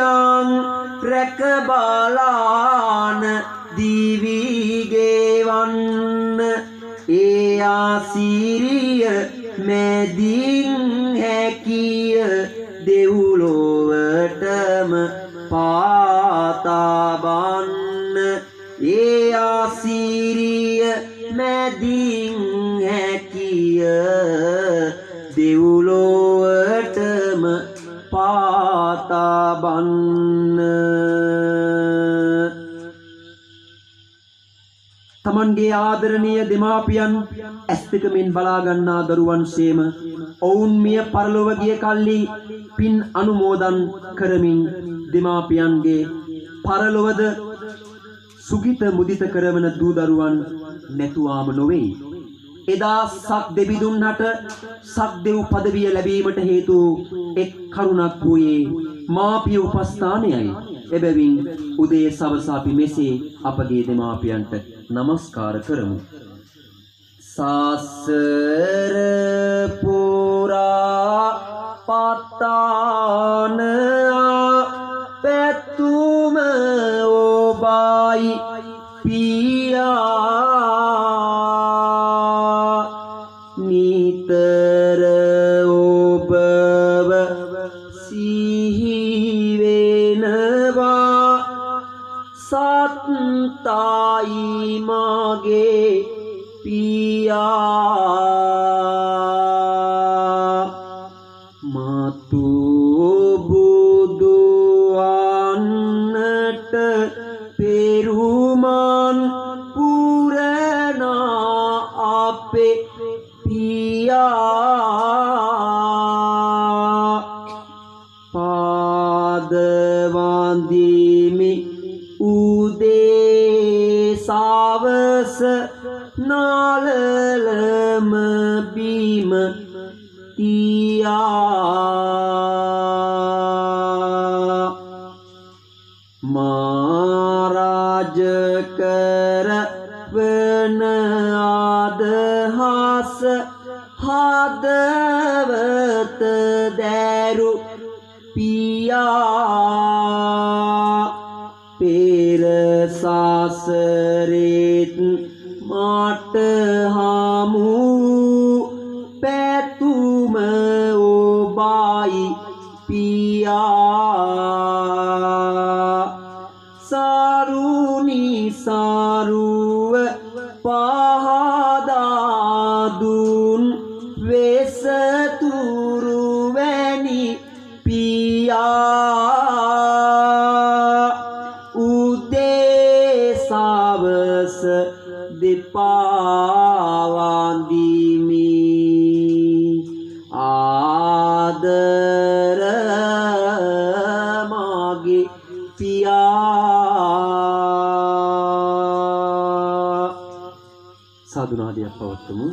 රැක බලාන දිවි ගෙවන්න ඒ ආසිරිය මැදින් හැකිය දෙව්ලොවටම පාතාබන්න ඒ ආසිරිය මැදින් හැකිය දෙව්ලොවටම පාතාබන්න තමන්ගේ ආදරණීය දෙමාපියන් ඇස් දෙක මෙන් බලා ගන්නා දරුවන්සේම ඔවුන් මිය පරලොව ගිය කල්ලි පින් අනුමෝදන් කරමින් දෙමාපියන්ගේ පරලොවද සුගිත මුදිත කරවන දූ දරුවන් නැතුවාම නොවේ. එදා සක් දෙවිදුන්හට සක් දෙව් පදවිය ලැබීමට හේතු එක් කරුණක් වූයේ මාපිය උපස්ථානයයි. එබැවින් උදේ සවස අපි මෙසේ අපගේ දෙමාපියන්ට නමස්කාර කරමු. සසර පුරා පතාන පැතුම ඔබයි පියා නිතර ඔබව සිහි වෙනවා සත්තායි මගේ පියා මතු බුදු වන්නට පෙරුමන් පුරණ අපේ පියා පාද වන්දිමි උදේ සවස නාලලම බිම තියා මාරාජ කරවන අදහස හදවත දැරු පියා පෙර සසරෙත් මට හමු පැතුම ඔබයි පියා සරුනි සරුව පහදා දුන් වෙසතුරු වැනි පියා උදේ සවස දෙපාවන්දිමි ආදර මගේ පියා සාදුනාදයක් පවත්වමු.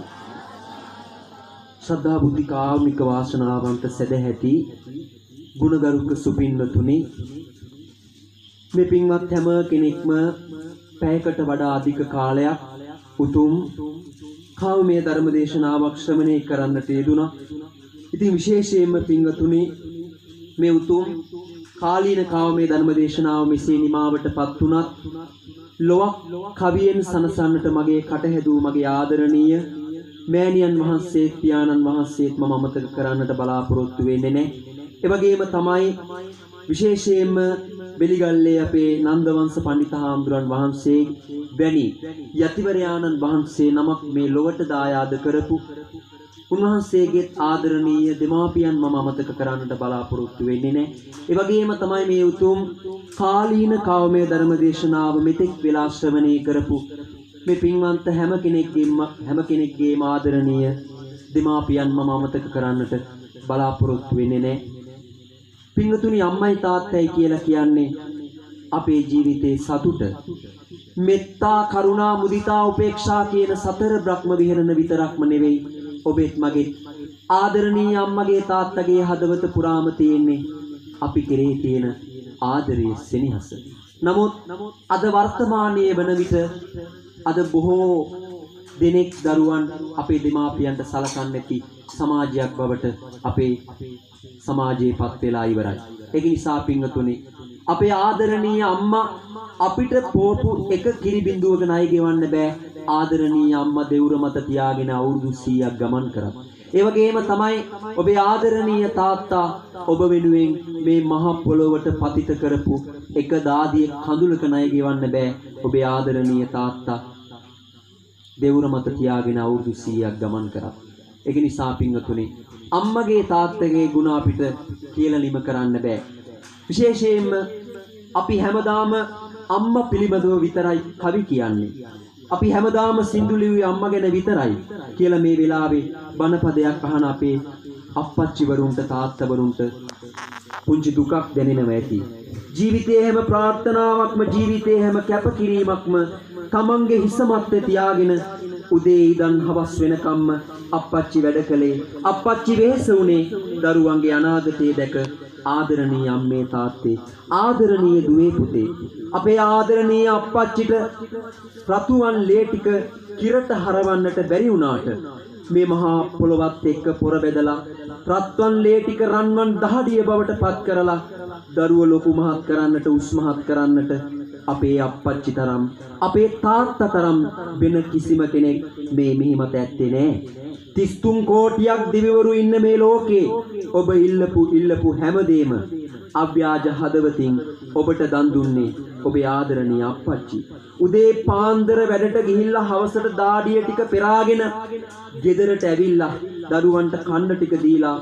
ශ්‍රද්ධා බුද්ධි කාරුණික වාසනාවන්ත සදැහැති ගුණගරුක සුපින්නතුනි මේ පින්වත් හැම කෙනෙක්ම පැයකට වඩා අධික කාලයක් උතුම් කාමයේ ධර්ම දේශනාවක් ශ්‍රවණය කරන්නට යෙදුණා. ඉතින් විශේෂයෙන්ම පින්වතුනි මේ උතුම් කාලීන කාමයේ ධර්ම දේශනාව මෙසේ නිමාවටපත් වුණත් ලොවක් කවියෙන් සනසන්නට මගේ කටහැදූ මගේ ආදරණීය මෑණියන් වහන්සේත් පියාණන් වහන්සේත් මම අමතක කරන්නට බලාපොරොත්තු වෙන්නේ නැහැ. ඒ වගේම තමයි විශේෂයෙන්ම බෙලිගල්ලේ අපේ නන්දවංශ පඬිතුහාමුදුරන් වහන්සේ වැනි යතිවරයාණන් වහන්සේ නමක් මේ ලොවට දායාද කරපු උන්වහන්සේගේ ආදරණීය දෙමාපියන් මම අමතක කරන්නට බලාපොරොත්තු වෙන්නේ නැහැ. ඒ වගේම තමයි මේ උතුම් කාලීන කාමයේ ධර්ම දේශනාව මෙතෙක් වෙලා ශ්‍රවණය කරපු මේ පින්වන්ත හැම කෙනෙක්ගේම ආදරණීය දෙමාපියන් මම අමතක කරන්නට බලාපොරොත්තු වෙන්නේ නැහැ. පින්වතුනි අම්මයි තාත්තයි කියලා කියන්නේ අපේ ජීවිතේ සතුට. මෙත්තා කරුණා මුදිතා උපේක්ෂා කියන සතර බ්‍රහ්ම විහරණ විතරක්ම නෙවෙයි. ඔබෙත් මගේ ආදරණීය අම්මගේ තාත්තගේ හදවත පුරාම තියෙන්නේ අපි කෙරේ තියෙන ආදරයේ සෙනෙහස. නමුත් අද වර්තමානයේ වන විට අද බොහෝ දෙනෙක් දරුවන් අපේ දෙමාපියන්ට සලකන්නේ නැති සමාජයක් බවට අපේ සමාජයේ පත් වෙලා ඉවරයි. ඒක නිසා පින්වතුනි අපේ ආදරණීය අම්මා අපිට පොපු එක කිරි බිඳුවක ණය ගෙවන්න බෑ. ආදරණීය අම්මා දෙවුර මත තියාගෙන අවුරුදු 100ක් ගමන් කරා. ඒ වගේම තමයි ඔබේ ආදරණීය තාත්තා ඔබ වෙනුවෙන් මේ මහ පොළොවට පතිත කරපු එක දාදියෙක් කඳුලක ණය ගෙවන්න බෑ. ඔබේ ආදරණීය තාත්තා දෙවුර මත තියාගෙන අවුරුදු 100ක් ගමන් කරා. ඒක නිසා පින්වතුනි අම්මගේ තාත්තගේ ගුණ අපිට කියලා නිම කරන්න බෑ. විශේෂයෙන්ම අපි හැමදාම අම්මා පිළිබඳව විතරයි කවි කියන්නේ. අපි හැමදාම සින්දු ලිව්වේ අම්මා ගැන විතරයි කියලා මේ වෙලාවේ බණපදයක් අහන අපේ අප්පච්චි වරුන්ට තාත්තා වරුන්ට පුංචි දුකක් දැනෙනවා ඇති. ජීවිතයේ හැම ප්‍රාර්ථනාවක්ම ජීවිතයේ හැම කැපකිරීමක්ම තමන්ගේ හිස මැත්තේ තියාගෙන උදේ ඉඳන් හවස් වෙනකම්ම අප්පච්චි වැඩ කළේ. අප්පච්චි වෙහෙස වුණේ දරුවන්ගේ අනාගතය දැක. ආදරණීය අම්මේ තාත්තේ ආදරණීය දුවේ පුතේ අපේ ආදරණීය අප්පච්චිට රතුවන් ලේ ටික කිරට හරවන්නට බැරි වුණාට මේ මහා පොළොවත් එක්ක පොර බෙදලා රත්වන් ලේ ටික රන්වන් දහඩිය බවට පත් කරලා දරුව ලොකු මහත් කරන්නට උස්මහත් කරන්නට අපේ අප්පච්චි තරම් අපේ තාත්තා තරම් වෙන කිසිම කෙනෙක් මේ මෙහිමත ඇත්තේ නෑ. 33 කෝටියක් දිවිවරු ඉන්න මේ ලෝකේ ඔබ ඉල්ලපු හැමදේම අව්‍යාජ හදවතින් ඔබට දන් දුන්නේ ඔබේ ආදරණීය අප්පච්චි. උදේ පාන්දර වැඩට ගිහිල්ලා හවසට දාඩිය ටික පෙරාගෙන ගෙදරට ඇවිල්ලා දරුවන්ට කන්න ටික දීලා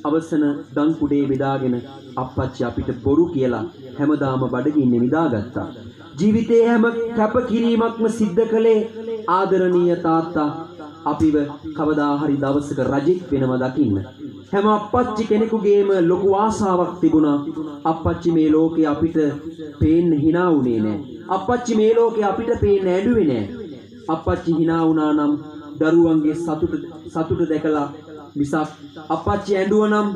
අවසන දන් කුඩේ බෙදාගෙන අප්පච්චි අපිට බොරු කියලා හැමදාම බඩගින්නේ නිදාගත්තා. ජීවිතේ හැම කැපකිරීමක්ම සිද්ධ කළේ ආදරණීය තාත්තා අපිව කවදා හරි දවසක රජෙක් වෙනව දකින්න. හැම අප්පච්චි කෙනෙකුගේම ලොකු ආසාවක් තිබුණා. අප්පච්චි මේ ලෝකේ අපිට පේන්න hina වුණේ නැහැ. අප්පච්චි මේ ලෝකේ අපිට පේන්න ඇඬුවේ නැහැ. අප්පච්චි hina වුණා නම් දරුවන්ගේ සතුට දැකලා මිසක් අප්පච්චි ඇඬුවා නම්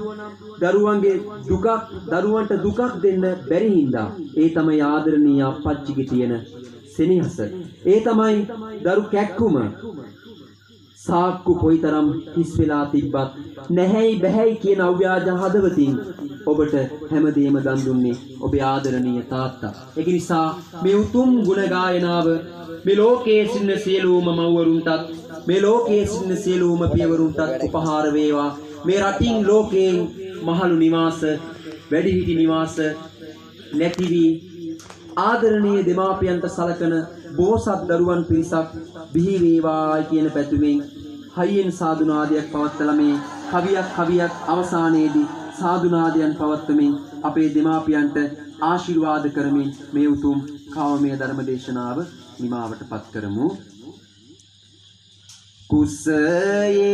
දරුවන්ට දුකක් දෙන්න බැරි හින්දා. ඒ තමයි ආදරණීය අප්පච්චිගේ තියෙන සෙනෙහස. ඒ තමයි දරු කැක්කුම. සාක්කු කොයිතරම් හිස් වෙලා තිබ්බත් නැහැයි බැහැයි කියන අව්‍යාජ හදවතින් ඔබට හැමදේම දන් දුන්නේ ඔබේ ආදරණීය තාත්තා. ඒක නිසා මේ උතුම් ගුණ ගායනාව මේ ලෝකයේ සිටින සියලුම මව්වරුන්ටත් මේ ලෝකයේ සිටින සියලුම පියවරුන්ටත් උපහාර වේවා. මේ රටින් ලෝකයෙන් මහලු නිවාස වැඩිහිටි නිවාස නැති වී ආදරණීය දෙමාපියන්ට සලකන බෝසත් දරුවන් පිරිසක් බිහි වේවායි කියන පැතුමෙන් හයියෙන් සාදුනාදයක් පවත්වලා මේ කවියක් අවසානයේදී සාදුනාදයන් පවත්වමින් අපේ දෙමාපියන්ට ආශිර්වාද කරමින් මේ උතුම් කාමයේ ධර්ම දේශනාව නිමාවට පත් කරමු. කුසයේ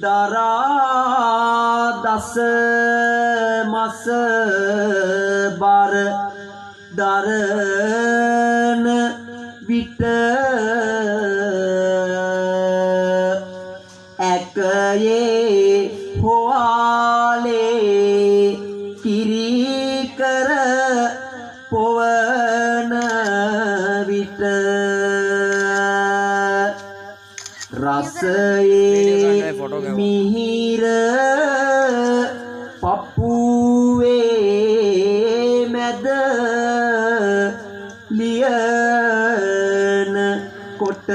දරා දස මස බර දරන විට ඇකයේ හොවාලේ කිරිකර පොවන විට රසයේ මිහිර පපුවේ මැද ලියන කොට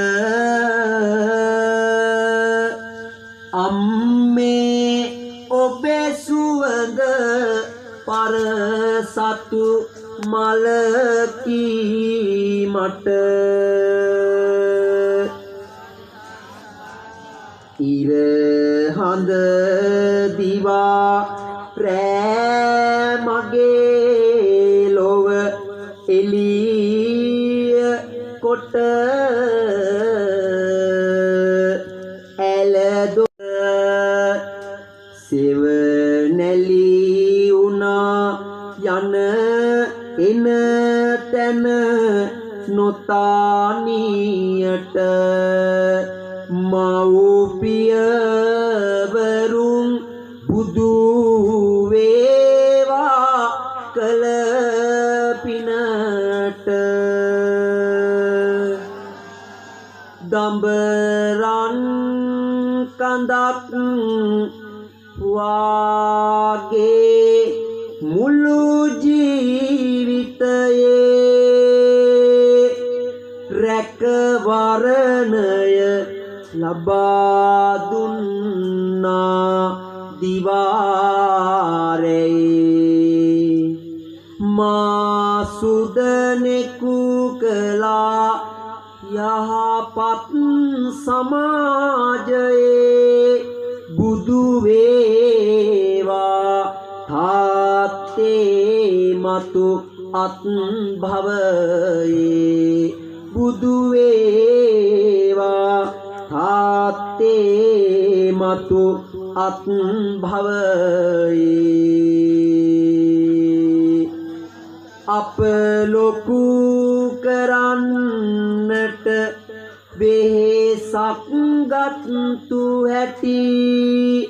අම්මේ ඔබේ සුවඳ පරසතු මලකී මට ඉර හඳ දිවා රෑ මගේ ලොව එළිය කොට ඇලදොර සෙවනැලි වුණා යන එන තැන නොතානියට මව්පියවරුන් බුදු වේවා කළ පිනට දඹරන් කඳක් වාගේ මුළු ජීවිතයේ රැකවරණය ලබා දුන්නා දිවාරේ මා සුදනෙකු කළා යහපත් සමාජයේ බුදු වේවා තාත්තේ මතු අත් භවයේ බුදු වේවා තාත්තේ මතු අත් භවයේ අප ලොකු කරන්නට වෙහෙසක් ගත්තු හැටි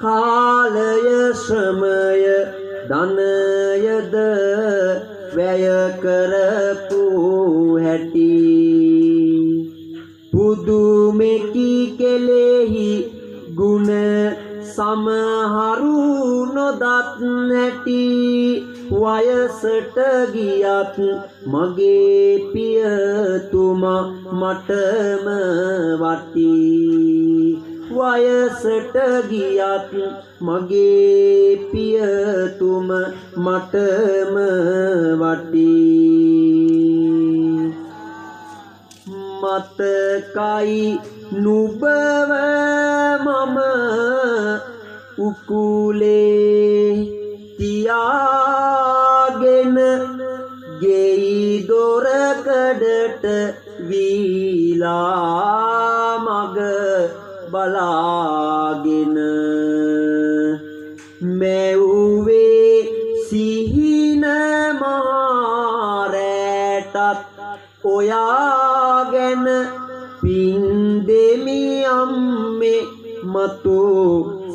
කාලය ශ්‍රමය ධනයද වැය කරපු හැටි පුදුමෙකි කෙලෙහි ගුණ සමහරු නොදත් නැටි වයසට ගියත් මගේ පියතුමා මටම වටි වයසට ගියත් මගේ පියතුම මටම වටි මතකයි නුබව මම උකුලේ තියාගෙන ගෙයි දොරකඩට වීලා මග බලාගෙන මැව්වේ සිහින මාරැටත් ඔයාගෙන පින් දෙමි අම්මේ මතු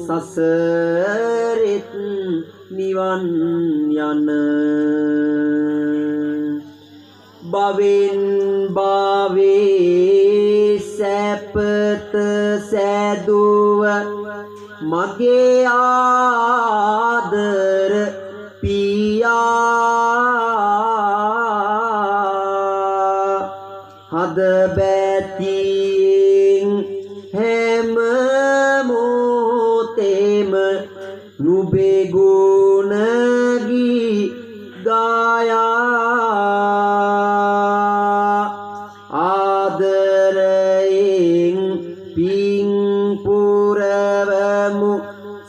සසරෙත් නිවන් යන භවෙන් භවේ සැපත සැදුව මගේ ආදර පියා හද බැතියෙන් හැම මොහොතෙම නුඹේ ගුණ ගී ගායා ආදරයෙන් පිං පුරවමු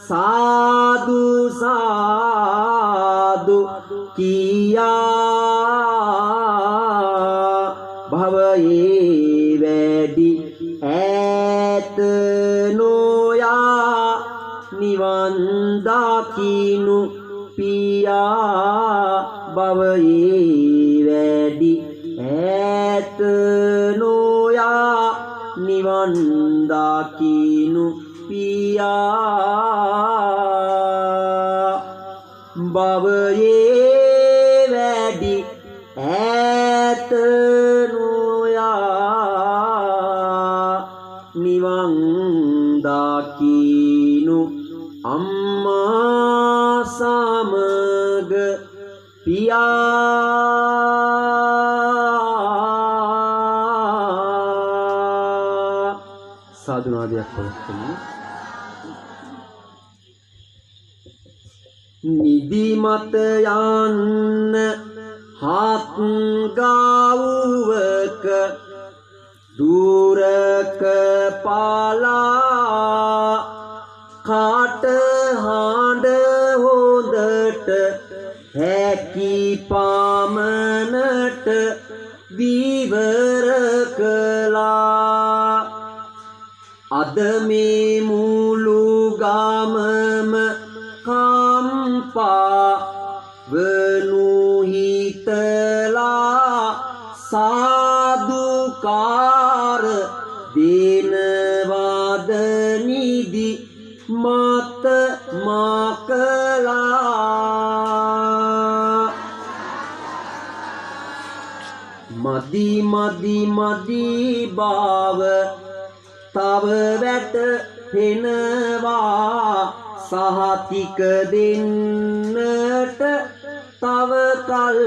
සාදු සාදු කියා භවයේ වැඩි ඈත නොයා නිවන් දකින්නු පියා භවයේ වැඩි ඈත නොයා නිවන් දකින්නු පියා භවයේ වැඩි ඈත නොයා නිවන් දකින්නු අම්මා සමග පියා සාදුනාදයක් පවත්වමු නිදිමත යන්න හත් ගාවුවක දුරක පාලා කාට හඬ හොඳට හැකි පාමනට විවර කළා අද මේ මුළු ගමම කම්පා වනු හිතලා සාදුකාර දෙනවද නිදි මත මකලා මදි මදි මදි බව තව වැටහෙනවා සහතික දෙන්නට තව කල්